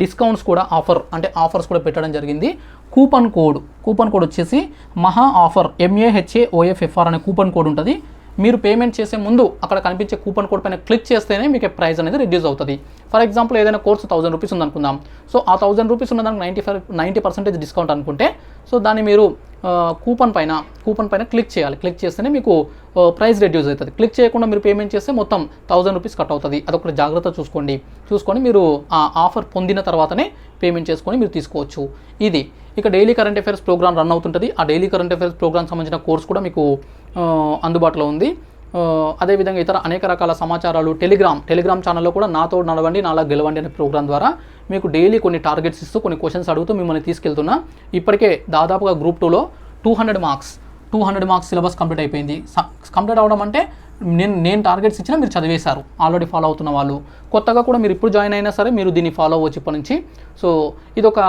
డిస్కౌంట్స్ కూడా ఆఫర్స్ కూడా పెట్టడం జరిగింది. కూపన్ కోడ్ వచ్చేసి మహా ఆఫర్, MAHAOFFR అనే కూపన్ కోడ్ ఉంటుంది. మీరు పేమెంట్ చేసే ముందు అక్కడ కనిపించే కూపన్ కోడ్ పైన క్లిక్ చేస్తేనే మీకు ప్రైస్ అనేది రిడ్యూస్ అవుతుంది. ఫర్ ఎగ్జాంపుల్ ఏదైనా కోర్సు 1000 రూపీస్ ఉందనుకుందాం. సో ఆ 1000 రూపీస్ ఉన్నదానికి 90% డిస్కౌంట్ అనుకుంటే, సో దాన్ని మీరు కూపన్ పైన క్లిక్ చేయాలి. క్లిక్ చేస్తేనే మీకు ప్రైస్ రెడ్యూస్ అవుతుంది. క్లిక్ చేయకుండా మీరు పేమెంట్ చేస్తే మొత్తం 1000 రూపీస్ కట్ అవుతుంది. అదొకటి జాగ్రత్త చూసుకొని మీరు ఆ ఆఫర్ పొందిన తర్వాతనే పేమెంట్ చేసుకొని మీరు తీసుకోవచ్చు. ఇది. ఇక daily current affairs program run అవుతుంటుంది. ఆ డైలీ కరెంట్ అఫైర్స్ ప్రోగ్రామ్ సంబంధించిన కోర్స్ కూడా మీకు అందుబాటులో ఉంది. అదేవిధంగా ఇతర అనేక రకాల సమాచారాలు టెలిగ్రామ్ ఛానల్లో కూడా నాతో నడవండి నాలా గెలవండి అనే ప్రోగ్రామ్ ద్వారా మీకు డైలీ కొన్ని టార్గెట్స్ ఇస్తూ, కొన్ని క్వశ్చన్స్ అడుగుతూ మిమ్మల్ని తీసుకెళ్తున్నా. ఇప్పటికే దాదాపుగా గ్రూప్ 2లో 200 మార్క్స్ సిలబస్ కంప్లీట్ అయిపోయింది. కంప్లీట్ అవ్వడం అంటే నేను టార్గెట్స్ ఇచ్చినా మీరు చదివేశారు, ఆల్రెడీ ఫాలో అవుతున్న వాళ్ళు. కొత్తగా కూడా మీరు ఇప్పుడు జాయిన్ అయినా సరే మీరు దీన్ని ఫాలో అవ్వచ్చు ఇప్పటి నుంచి. సో ఇదొక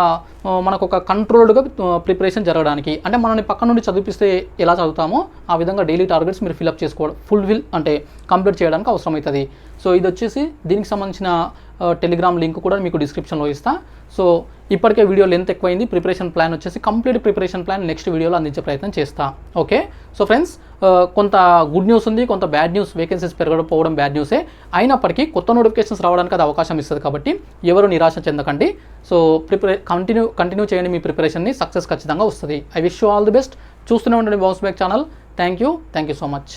మనకు ఒక కంట్రోల్డ్గా ప్రిపరేషన్ జరగడానికి, అంటే మనల్ని పక్క నుండి చదివిస్తే ఎలా చదువుతామో ఆ విధంగా డైలీ టార్గెట్స్ మీరు ఫిల్అప్ చేసుకోవడం, అంటే కంప్లీట్ చేయడానికి అవసరం అవుతుంది. సో ఇది వచ్చేసి దీనికి సంబంధించిన టెలిగ్రామ్ లింక్ కూడా మీకు డిస్క్రిప్షన్లో ఇస్తా. సో ఇప్పటికే వీడియో లెంత్ ఎక్కువైంది. ప్రిపరేషన్ ప్లాన్ వచ్చేసి కంప్లీట్ ప్రిపరేషన్ ప్లాన్ నెక్స్ట్ వీడియోలో అందించే ప్రయత్నం చేస్తా. ఓకే, సో ఫ్రెండ్స్, కొంత గుడ్ న్యూస్ ఉంది, కొంత బ్యాడ్ న్యూస్. వేకెన్సీస్ పెరగకపోవడం బ్యాడ్ న్యూసే. అయినప్పటికీ కొత్త నోటిఫికేషన్స్ రావడానికి అది అవకాశం ఇస్తుంది కాబట్టి ఎవరు నిరాశ చెందకండి. సో కంటిన్యూ చేయండి మీ ప్రిపరేషన్ని. సక్సెస్ ఖచ్చితంగా వస్తుంది. I wish you all the best. చూస్తూనే ఉండండి bounce back channel. Thank you so much.